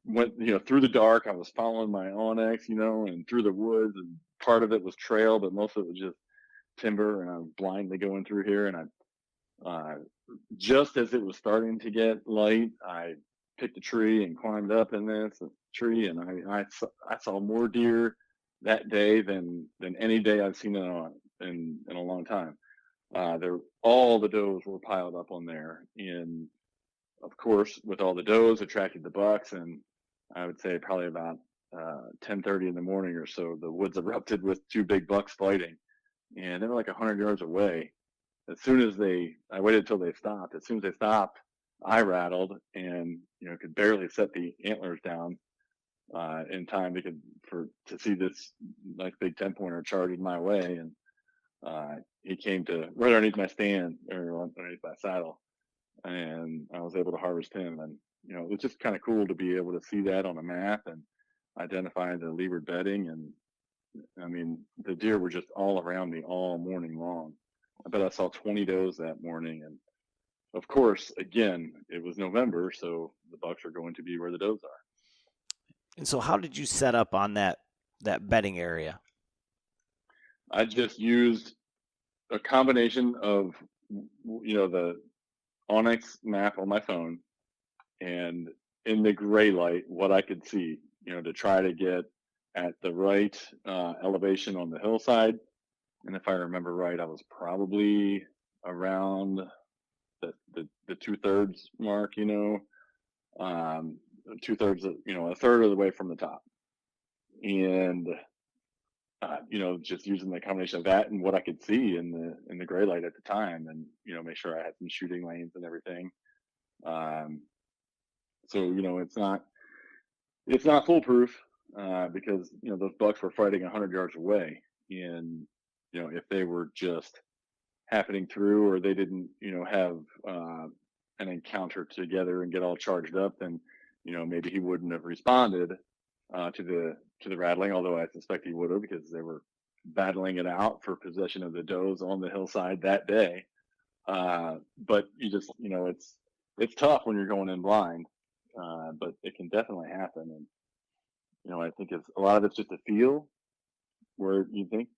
went, through the dark. I was following my Onyx, and through the woods, and part of it was trail, but most of it was just timber, and I was blindly going through here. And I, just as it was starting to get light, I picked a tree and climbed up in this tree, and I saw more deer that day than any day I've seen in a long time. All the does were piled up on there, and of course, with all the does, attracted the bucks. And I would say probably about 10:30 in the morning or so, the woods erupted with 2 big bucks fighting, and they were like 100 yards away. As soon as I waited until they stopped. As soon as they stopped, I rattled and could barely set the antlers down. in time to see this nice big 10-pointer charging my way. And he came to right underneath my stand or underneath my saddle, and I was able to harvest him. And it's just kind of cool to be able to see that on a map and identify the leeward bedding. And I mean, the deer were just all around me all morning long. I bet I saw 20 does that morning. And of course, again, it was November, so the bucks are going to be where the does are. And so how did you set up on that bedding area? I just used a combination of, the onX map on my phone and in the gray light, what I could see, to try to get at the right elevation on the hillside. And if I remember right, I was probably around the 2/3 mark, 2/3, a third of the way from the top. And, just using the combination of that and what I could see in the gray light at the time, and, make sure I had some shooting lanes and everything. So, it's not foolproof, because, those bucks were fighting 100 yards away. And, if they were just happening through, or they didn't, have an encounter together and get all charged up, then, maybe he wouldn't have responded to the rattling, although I suspect he would have, because they were battling it out for possession of the does on the hillside that day. But you just, it's tough when you're going in blind, but it can definitely happen. And, I think a lot of it's just a feel where you think,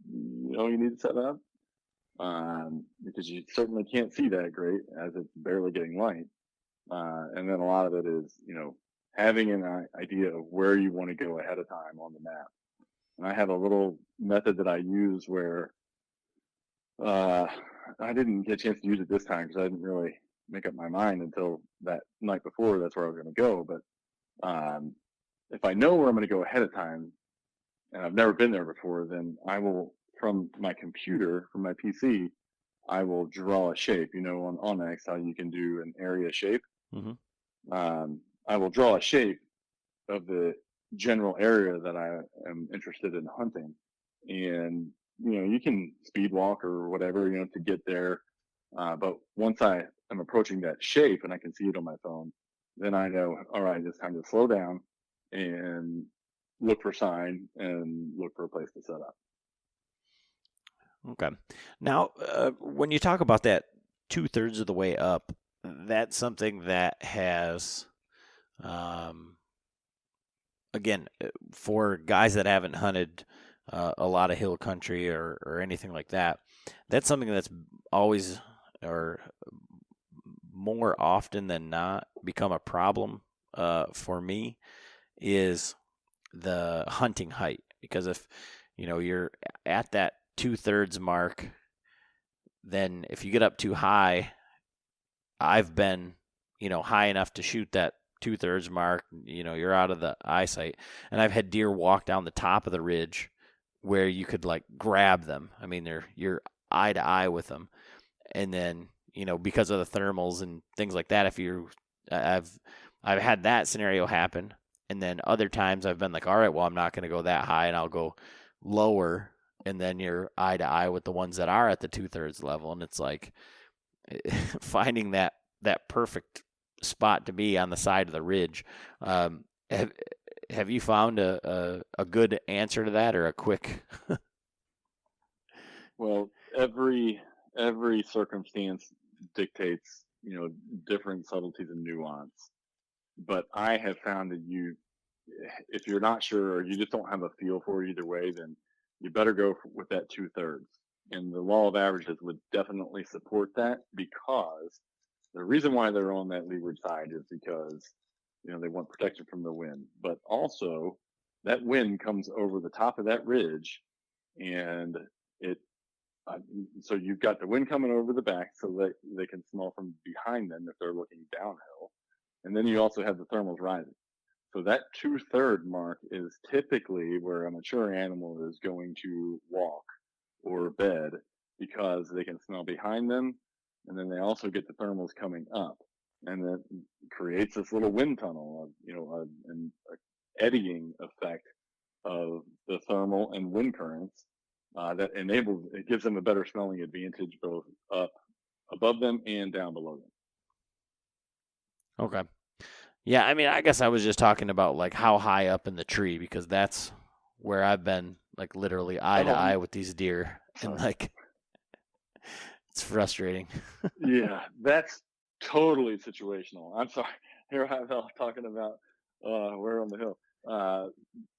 you need to set up, because you certainly can't see that great as it's barely getting light. And then a lot of it is, having an idea of where you want to go ahead of time on the map. And I have a little method that I use where I didn't get a chance to use it this time because I didn't really make up my mind until that night before. That's where I was going to go. But if I know where I'm going to go ahead of time, and I've never been there before, then I will, from my computer, from my PC, I will draw a shape. On onX, how you can do an area shape. Mm-hmm. I will draw a shape of the general area that I am interested in hunting. And, you can speed walk or whatever, to get there. But once I am approaching that shape and I can see it on my phone, then I know, all right, it's time to slow down and look for sign and look for a place to set up. Okay. Now, when you talk about that 2/3 of the way up, that's something that has, again, for guys that haven't hunted a lot of hill country or anything like that, that's something that's always, or more often than not, become a problem for me, is the hunting height. Because if you're at that 2/3 mark, then if you get up too high, I've been high enough to shoot that 2/3 mark, you're out of the eyesight, and I've had deer walk down the top of the ridge where you could like grab them. I mean, you're eye to eye with them, and then because of the thermals and things like that, I've had that scenario happen. And then other times I've been like, all right, well, I'm not going to go that high, and I'll go lower, and then you're eye to eye with the ones that are at the 2/3 level. And it's like finding that perfect spot to be on the side of the ridge. Have you found a good answer to that, or a quick? Well, every circumstance dictates, different subtleties and nuance. But I have found that if you're not sure, or you just don't have a feel for it either way, then you better go with that 2/3. And the law of averages would definitely support that, because the reason why they're on that leeward side is because, they want protection from the wind. But also, that wind comes over the top of that ridge, and so you've got the wind coming over the back so that they can smell from behind them if they're looking downhill. And then you also have the thermals rising. So that 2/3 mark is typically where a mature animal is going to walk or bed, because they can smell behind them. And then they also get the thermals coming up, and that creates this little wind tunnel of, an eddying effect of the thermal and wind currents that it gives them a better smelling advantage both up above them and down below them. Okay. Yeah, I mean, I guess I was just talking about like how high up in the tree, because that's where I've been like literally eye to eye with these deer, and like it's frustrating. Yeah, that's totally situational. I'm sorry. Here I'm talking about where on the hill.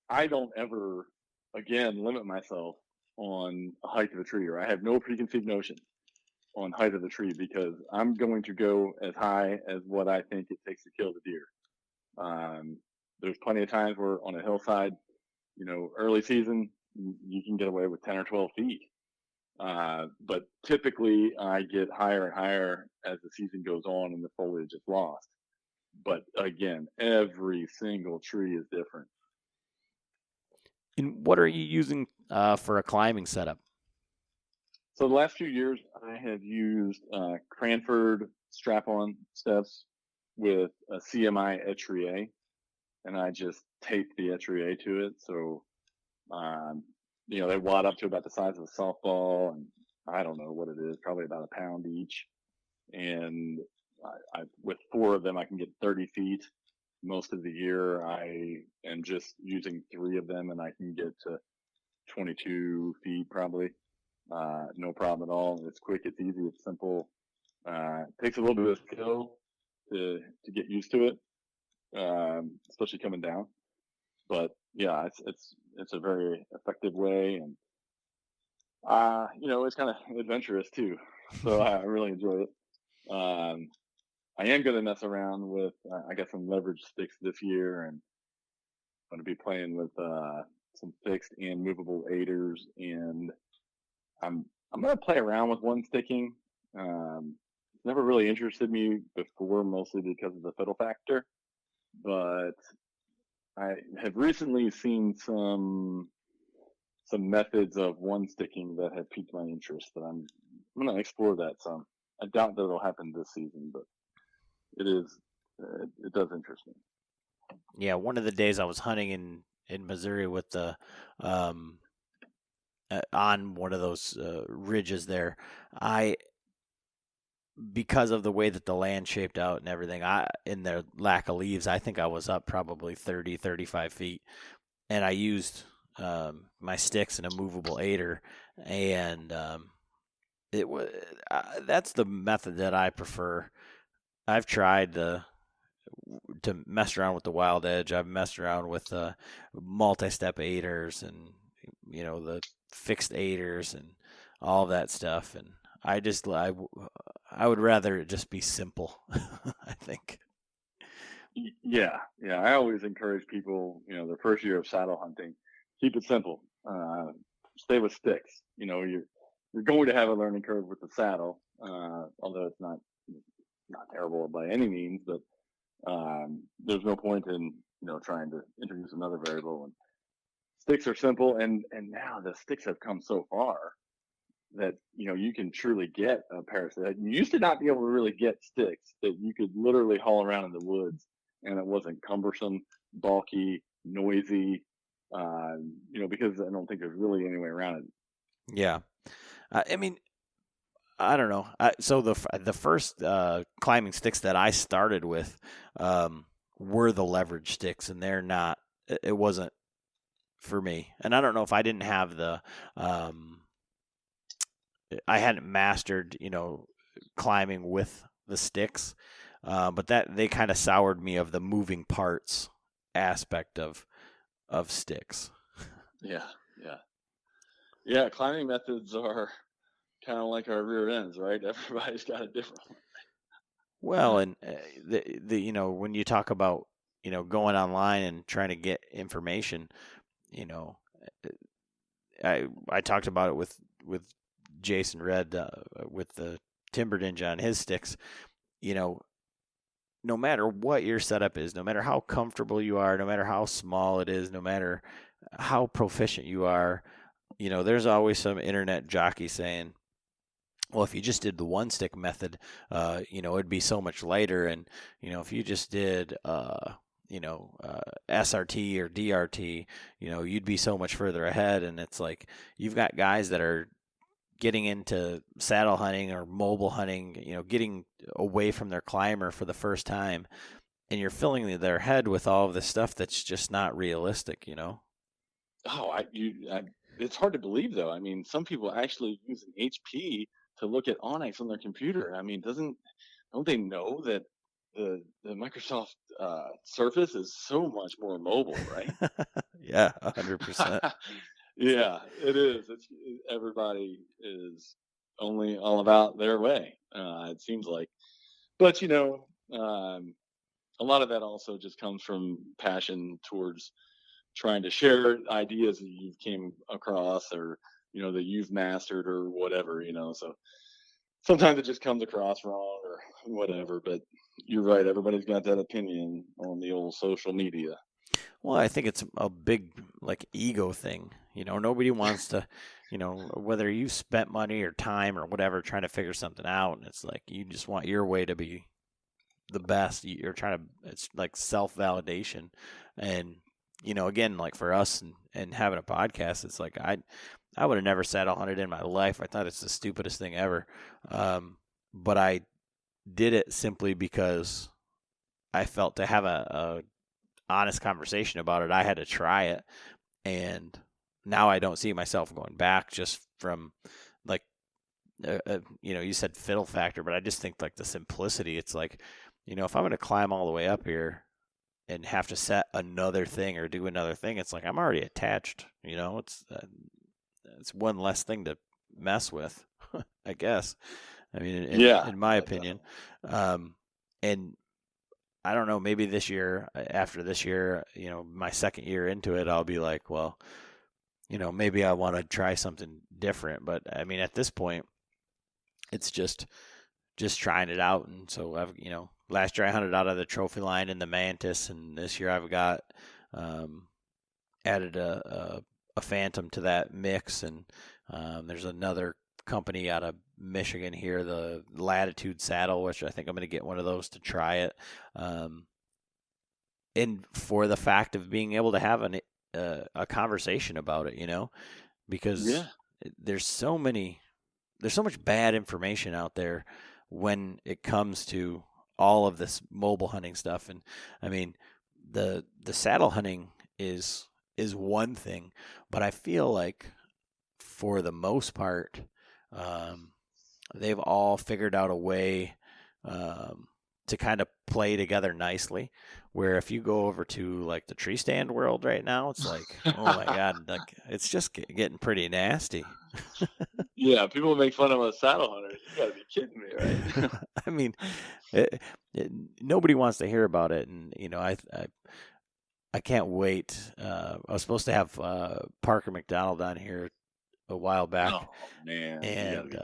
I don't ever again limit myself on a height of a tree, or I have no preconceived notion on height of the tree, because I'm going to go as high as what I think it takes to kill the deer. There's plenty of times where on a hillside, early season, you can get away with 10 or 12 feet. But typically I get higher and higher as the season goes on and the foliage is lost. But again, every single tree is different. And what are you using for a climbing setup? So the last few years, I have used Cranford strap-on steps with a CMI Etruria, and I just taped the Etruria to it. So, they wad up to about the size of a softball, and I don't know what it is, probably about a pound each. And with 4 of them, I can get 30 feet. Most of the year, I am just using 3 of them, and I can get to 22 feet probably. No problem at all. It's quick, it's easy, it's simple. It takes a little bit of skill to get used to it, especially coming down. But yeah, it's a very effective way, and it's kind of adventurous too. So I really enjoy it. I am going to mess around with. I got some leverage sticks this year, and I'm going to be playing with some fixed and movable aiders, and I'm going to play around with one sticking. It's never really interested me before, mostly because of the fiddle factor. But I have recently seen some methods of one sticking that have piqued my interest. That I'm going to explore that some. I doubt that it'll happen this season, but it does interest me. Yeah, one of the days I was hunting in Missouri with the on one of those ridges there, because of the way that the land shaped out and everything, in the lack of leaves, I think I was up probably 30, 35 feet, and I used my sticks and a movable aider, and it was that's the method that I prefer. I've tried to mess around with the Wild Edge. I've messed around with multi-step aiders and the fixed aiders and all of that stuff, and I would rather it just be simple. I think. Yeah. I always encourage people, their first year of saddle hunting, keep it simple. Stay with sticks. You're going to have a learning curve with the saddle, although it's not terrible by any means. But there's no point in trying to introduce another variable. And sticks are simple, and now the sticks have come so far that you can truly get a pair of sticks. You used to not be able to really get sticks that you could literally haul around in the woods, and it wasn't cumbersome, bulky, noisy. Because I don't think there's really any way around it. Yeah, I mean, I don't know. So the first climbing sticks that I started with were the leverage sticks, and they're not. It wasn't for me, and I don't know if I didn't have the. I hadn't mastered, climbing with the sticks, but that they kind of soured me of the moving parts aspect of sticks. Yeah. Climbing methods are kind of like our rear ends, right? Everybody's got a different one. Well, and when you talk about going online and trying to get information, I talked about it with Jason Red with the Timber Ninja on his sticks. No matter what your setup is, no matter how comfortable you are, no matter how small it is, no matter how proficient you are, there's always some internet jockey saying, well, if you just did the one stick method, it'd be so much lighter. And, if you just did, SRT or DRT, you'd be so much further ahead. And it's like you've got guys that are getting into saddle hunting or mobile hunting, getting away from their climber for the first time, and you're filling their head with all of this stuff that's just not realistic. Oh, it's hard to believe though. I mean, some people actually use an HP to look at Onyx on their computer. I mean, don't they know that the Microsoft Surface is so much more mobile, right? Yeah, 100%. Yeah, it is. Everybody is only all about their way. It seems like, but a lot of that also just comes from passion towards trying to share ideas that you've came across, or that you've mastered, or whatever. So sometimes it just comes across wrong or whatever. But you're right. Everybody's got that opinion on the old social media. Well, I think it's a big ego thing. Nobody wants to, whether you spent money or time or whatever trying to figure something out, and it's like you just want your way to be the best. You're trying to, it's like self-validation. And, again, like for us and having a podcast, it's like I would have never saddle hunted in my life. I thought it's the stupidest thing ever. But I did it simply because I felt to have a honest conversation about it, I had to try it. And now I don't see myself going back, just from you said fiddle factor, but I just think the simplicity. It's like, if I'm going to climb all the way up here and have to set another thing or do another thing, it's like I'm already attached. It's one less thing to mess with, I guess. I mean, in my opinion. And I don't know, maybe after this year, my second year into it, I'll be like, well, maybe I want to try something different. But I mean, at this point, it's just trying it out. And so I've, last year I hunted out of the trophy line in the Mantis, and this year I've got added a Phantom to that mix. And there's another company out of Michigan here, the Latitude saddle, which I think I'm going to get one of those to try it. And for the fact of being able to have a conversation about it, because there's so much bad information out there when it comes to all of this mobile hunting stuff. And I mean, the saddle hunting is one thing, but I feel like for the most part, they've all figured out a way to kind of play together nicely. Where if you go over to the tree stand world right now, it's like, oh my God, it's just getting pretty nasty. Yeah, people make fun of us saddle hunters. You gotta be kidding me, right? I mean, nobody wants to hear about it, and I can't wait. I was supposed to have Parker McDonald on here a while back. Oh man, and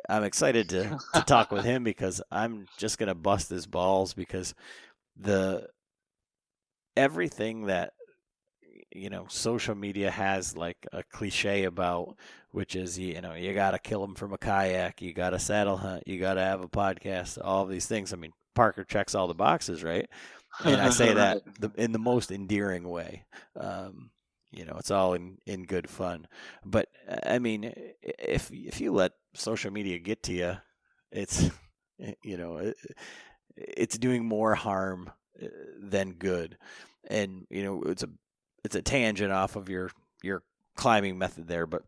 I'm excited to talk with him, because I'm just gonna bust his balls, because everything that social media has a cliche about, which is you gotta kill him from a kayak, you gotta saddle hunt, you gotta have a podcast, all of these things. I mean, Parker checks all the boxes, right? And I say that in the most endearing way. It's all in good fun. But I mean, if you let social media get to you, it's it's doing more harm than good. And it's a tangent off of your climbing method there, but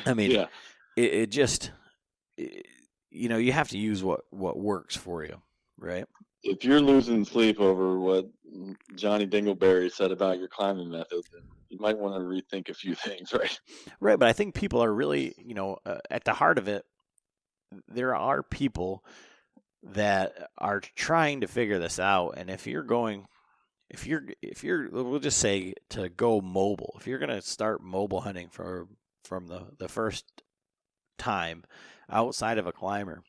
I mean, it just you have to use what works for you, right? If you're losing sleep over what Johnny Dingleberry said about your climbing method, then you might want to rethink a few things, right? Right, but I think people are really, at the heart of it, there are people that are trying to figure this out. And if you're, we'll just say, to go mobile, if you're going to start mobile hunting from the first time outside of a climber,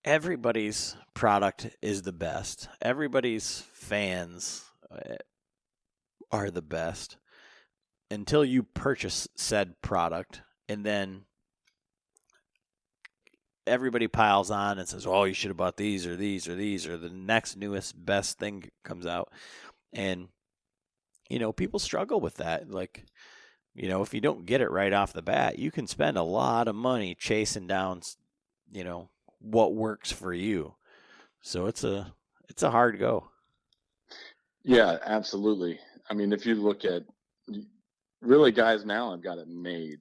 everybody's product is the best. Everybody's fans are the best until you purchase said product, and then everybody piles on and says, "Oh, you should have bought these or these or these," or the next newest best thing comes out. And people struggle with that. Like, if you don't get it right off the bat, you can spend a lot of money chasing down, what works for you. So it's a hard go. Yeah, absolutely. I mean, if you look at really guys now have got it made.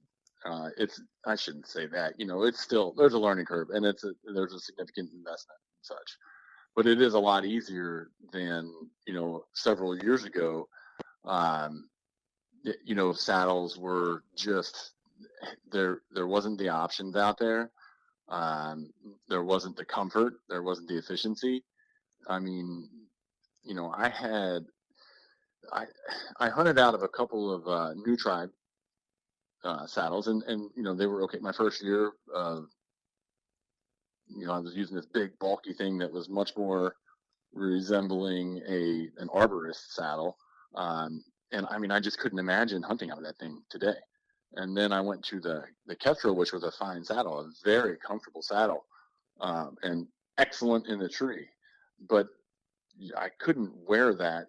I shouldn't say that. It's still there's a learning curve, and there's a significant investment and such. But it is a lot easier than several years ago. Um, saddles were just there. There wasn't the options out there. There wasn't the comfort. There wasn't the efficiency. I mean, I hunted out of a couple of New Tribe saddles, and they were okay. My first year, I was using this big bulky thing that was much more resembling an arborist saddle, and I mean I just couldn't imagine hunting out of that thing today. And then I went to the Kestrel, which was a fine saddle, a very comfortable saddle, and excellent in the tree, but I couldn't wear that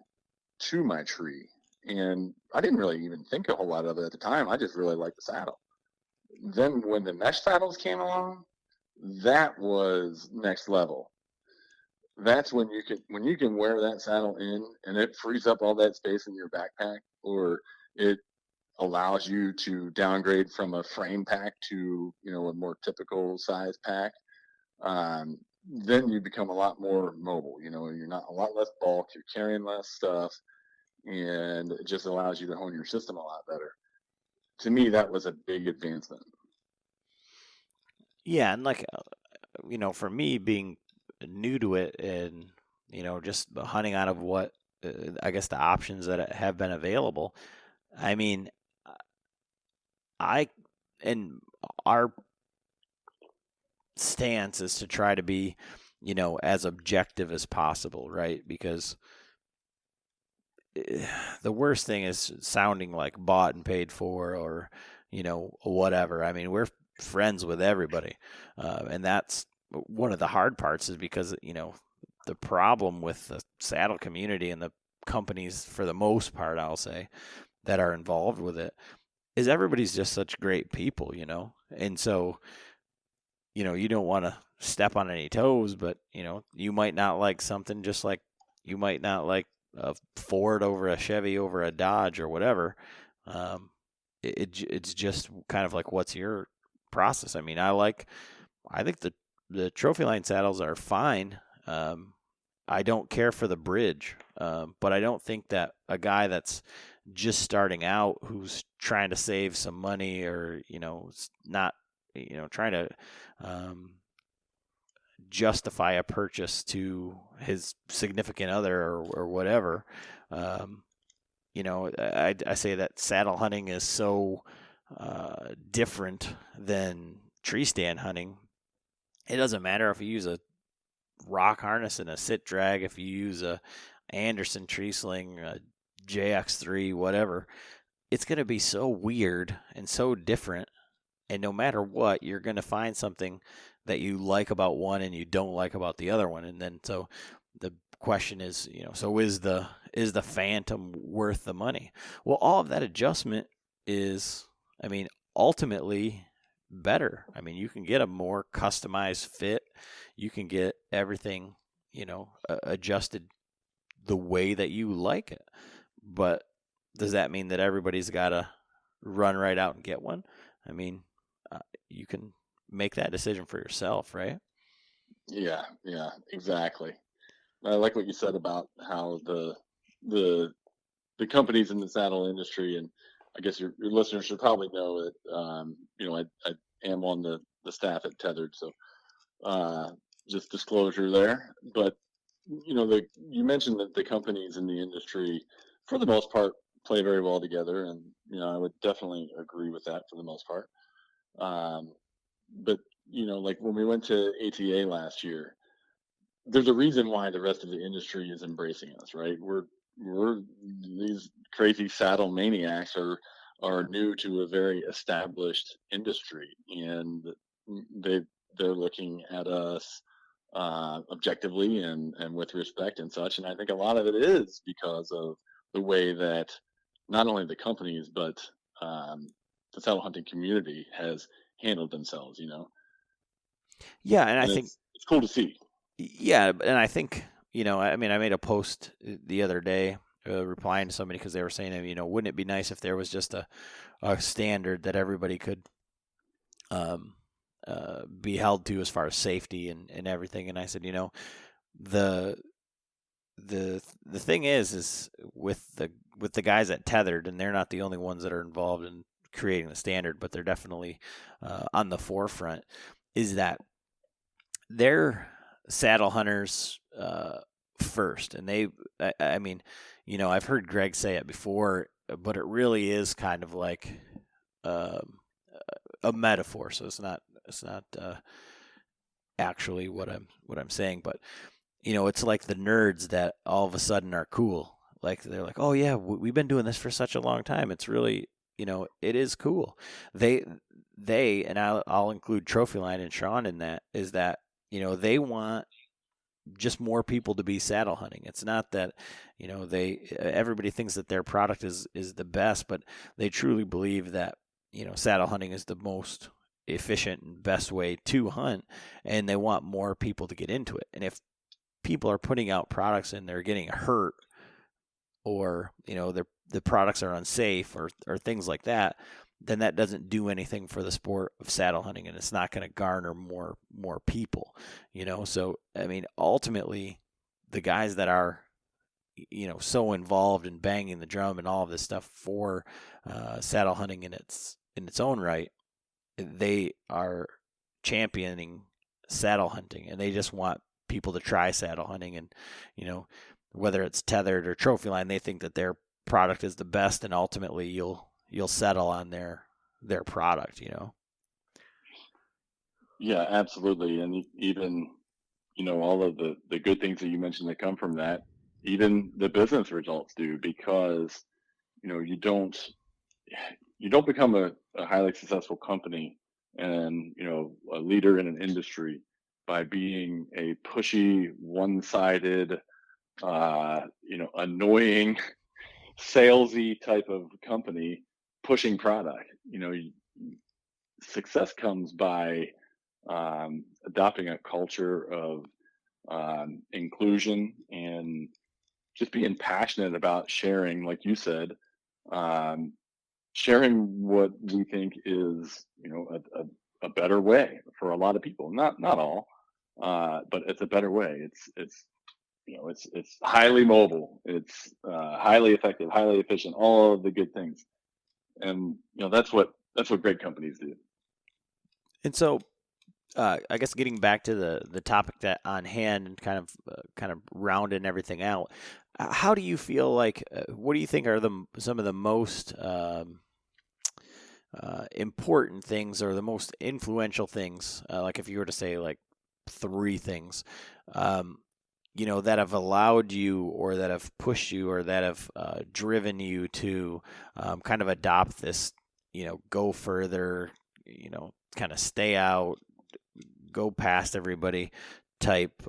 to my tree. And I didn't really even think a whole lot of it at the time. I just really liked the saddle. Then when the mesh saddles came along, that was next level. That's when you can wear that saddle in and it frees up all that space in your backpack, or it allows you to downgrade from a frame pack to a more typical size pack. Then you become a lot more mobile. You're not a lot less bulk. You're carrying less stuff, and it just allows you to hone your system a lot better. To me, that was a big advancement. Yeah, and like for me being new to it, and just hunting out of what I guess the options that have been available. I mean, and our stance is to try to be, as objective as possible, right? Because the worst thing is sounding like bought and paid for, or whatever. I mean, we're friends with everybody, and that's one of the hard parts, is because the problem with the saddle community and the companies, for the most part, I'll say, that are involved with it, is everybody's just such great people, and so you don't want to step on any toes, but you might not like something, just like you might not like a Ford over a Chevy over a Dodge or whatever. It's just kind of like, what's your process? I mean, I think the trophy line saddles are fine. I don't care for the bridge, but I don't think that a guy that's just starting out, who's trying to save some money, or not trying to justify a purchase to his significant other, or whatever. I say that saddle hunting is so different than tree stand hunting. It doesn't matter if you use a rock harness and a sit drag, if you use a Anderson tree sling, a JX3, whatever. It's going to be so weird and so different, and no matter what, you're going to find something that you like about one and you don't like about the other one. And then so the question is, so is the Phantom worth the money? Well, all of that adjustment is, I mean, ultimately better. I mean, you can get a more customized fit. You can get everything, adjusted the way that you like it. But does that mean that everybody's got to run right out and get one? I mean, you can make that decision for yourself, right? Yeah, exactly. I like what you said about how the companies in the saddle industry, and I guess your listeners should probably know that I am on the staff at Tethered, so just disclosure there. But you mentioned that the companies in the industry, for the most part, play very well together, and I would definitely agree with that for the most part. But like when we went to ATA last year, there's a reason why the rest of the industry is embracing us, right? We're these crazy saddle maniacs are new to a very established industry, and they're looking at us objectively and with respect and such. And I think a lot of it is because of the way that not only the companies but um, the saddle hunting community has handled themselves. Yeah, and I And think it's cool to see. yeah, and I think I mean, I made a post the other day replying to somebody because they were saying, wouldn't it be nice if there was just a standard that everybody could um, be held to as far as safety and everything? And I said, the the thing is with the guys at Tethered, and they're not the only ones that are involved in creating the standard, but they're definitely on the forefront. Is that they're saddle hunters first, and I mean, I've heard Greg say it before, but it really is kind of like um, a metaphor. So it's not actually what I'm saying, but it's like the nerds that all of a sudden are cool. Like they're like, oh yeah, we've been doing this for such a long time. It's really, it is cool. They and I'll include Trophyline and Sean in that, is that they want just more people to be saddle hunting. It's not that everybody thinks that their product is the best, but they truly believe that saddle hunting is the most efficient and best way to hunt, and they want more people to get into it. And if people are putting out products and they're getting hurt, or the products are unsafe, or things like that, then that doesn't do anything for the sport of saddle hunting, and it's not going to garner more people. So I mean, ultimately, the guys that are so involved in banging the drum and all of this stuff for saddle hunting in its own right, they are championing saddle hunting, and they just want people to try saddle hunting. And whether it's Tethered or Trophyline, they think that their product is the best, and ultimately you'll settle on their product. Yeah, absolutely. And even all of the good things that you mentioned that come from that, even the business results do, because you don't become a highly successful company and a leader in an industry by being a pushy, one-sided, annoying, salesy type of company pushing product. Success comes by adopting a culture of inclusion and just being passionate about sharing, like you said, um, sharing what we think is a better way for a lot of people. Not all, but it's a better way. It's highly mobile. It's highly effective, highly efficient. All of the good things, and that's what great companies do. And so I guess getting back to the topic that on hand, and kind of rounding everything out, how do you feel like? What do you think are some of the most important things, or the most influential things? Like if you were to say like three things, that have allowed you, or that have pushed you, or that have driven you to kind of adopt this, go further, kind of stay out, go past everybody type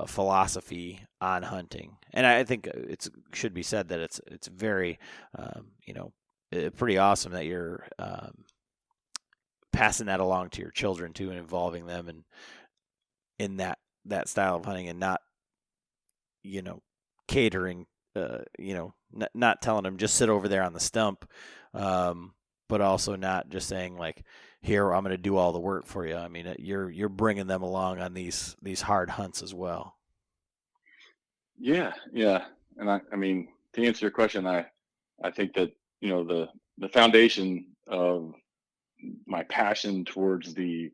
philosophy on hunting. And I think it should be said that it's very pretty awesome that you're passing that along to your children too, and involving them in that style of hunting, and not catering, not telling them just sit over there on the stump, but also not just saying like, here, I'm going to do all the work for you. I mean, you're bringing them along on these hard hunts as well. Yeah, yeah. And I mean, to answer your question, I think that the foundation of my passion towards the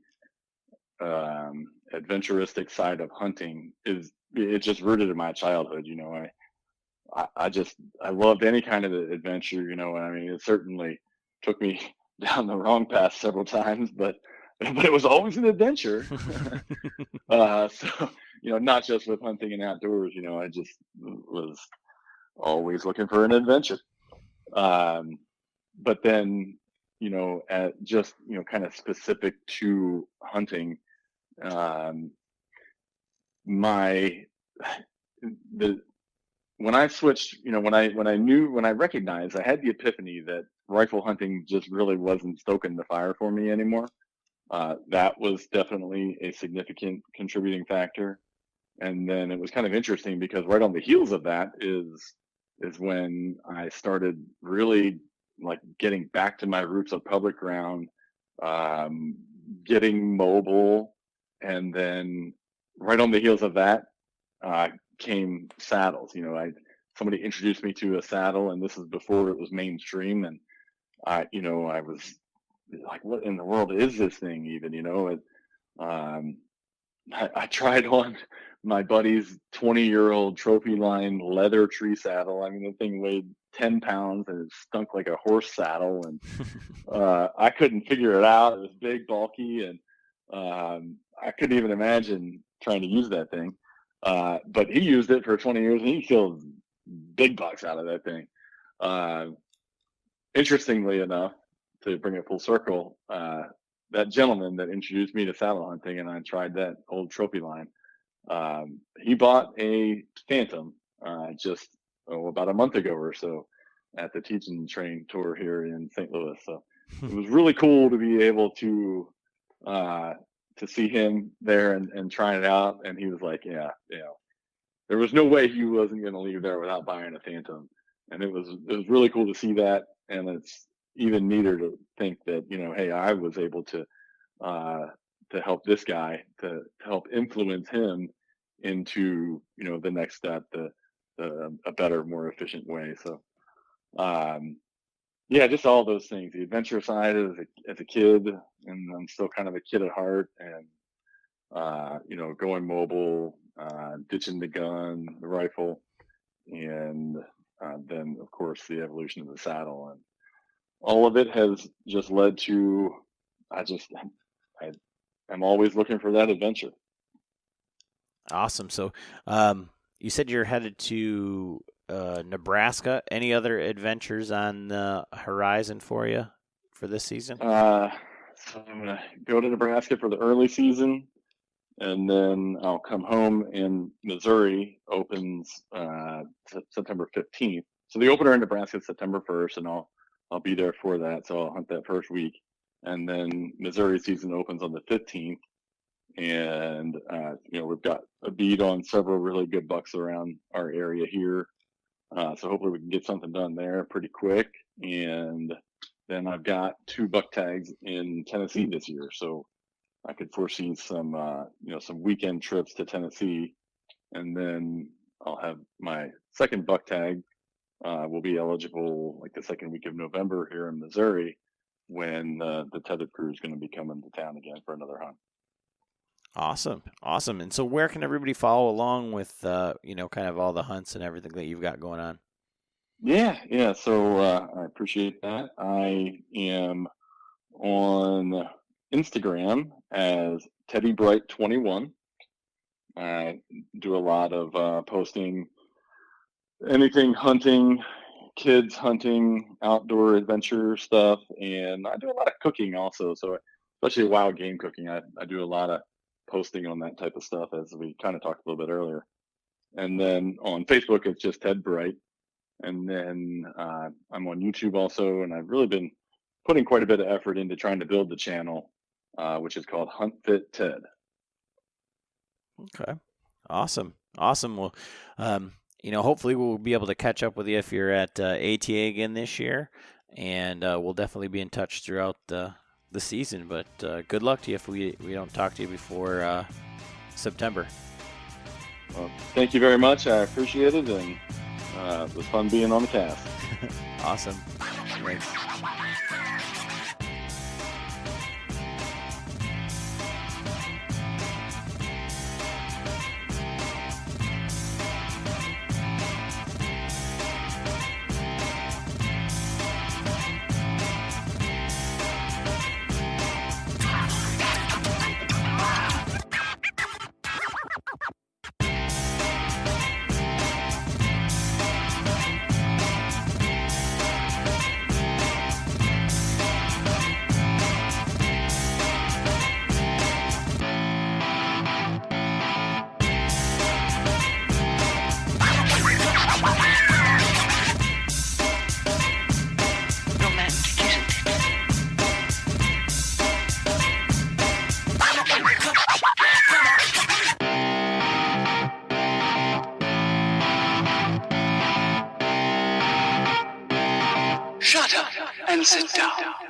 adventuristic side of hunting it's just rooted in my childhood. I loved any kind of adventure. And I mean, it certainly took me down the wrong path several times, but it was always an adventure. So not just with hunting and outdoors. I just was always looking for an adventure. But then at just kind of specific to hunting, my when I switched, when I recognized, I had the epiphany that rifle hunting just really wasn't stoking the fire for me anymore. That was definitely a significant contributing factor. And then it was kind of interesting because right on the heels of that is when I started really like getting back to my roots of public ground, getting mobile, and then right on the heels of that came saddles. Somebody introduced me to a saddle, and this is before it was mainstream, and I was like, what in the world is this thing even? I tried on my buddy's 20-year-old trophy line leather tree saddle. I mean, the thing weighed 10 pounds and it stunk like a horse saddle, and I couldn't figure it out. It was big, bulky, and I couldn't even imagine trying to use that thing. But he used it for 20 years and he killed big bucks out of that thing. Interestingly enough, to bring it full circle, that gentleman that introduced me to saddle hunting, and I tried that old trophy line, he bought a Phantom just about a month ago or so at the Teach and Train tour here in St. Louis. So it was really cool to be able to see him there and trying it out. And he was like, yeah, there was no way he wasn't going to leave there without buying a Phantom. And it was really cool to see that. And it's even neater to think that, hey, I was able to help this guy, to help influence him into, the next step, a better, more efficient way. So, yeah, just all those things. The adventure side as a kid, and I'm still kind of a kid at heart, and going mobile, ditching the gun, the rifle, and then of course the evolution of the saddle, and all of it has just led to I'm always looking for that adventure. Awesome. So you said you're headed to Nebraska. Any other adventures on the horizon for you for this season? So I'm going to go to Nebraska for the early season, and then I'll come home, and Missouri opens September 15th. So the opener in Nebraska is September 1st, and I'll be there for that. So I'll hunt that first week. And then Missouri season opens on the 15th. And, we've got a bead on several really good bucks around our area here. So hopefully we can get something done there pretty quick. And then I've got 2 buck tags in Tennessee this year. So I could foresee some weekend trips to Tennessee. And then I'll have my second buck tag will be eligible like the second week of November here in Missouri, when the tethered crew is going to be coming to town again for another hunt. Awesome. And so where can everybody follow along with, kind of all the hunts and everything that you've got going on? Yeah. So I appreciate that. I am on Instagram as Teddy Bright 21. I do a lot of posting, anything hunting, kids hunting, outdoor adventure stuff, and I do a lot of cooking also. So especially wild game cooking, I do a lot of posting on that type of stuff, as we kind of talked a little bit earlier. And then on Facebook, it's just Ted Bright. And then I'm on YouTube also, and I've really been putting quite a bit of effort into trying to build the channel, which is called Hunt Fit Ted. Okay. Awesome. Well, hopefully we'll be able to catch up with you if you're at ATA again this year, and we'll definitely be in touch throughout the season. But good luck to you if we don't talk to you before September. Well, thank you very much. I appreciate it, and it was fun being on the cast. Awesome. Thanks. Shut up and sit down.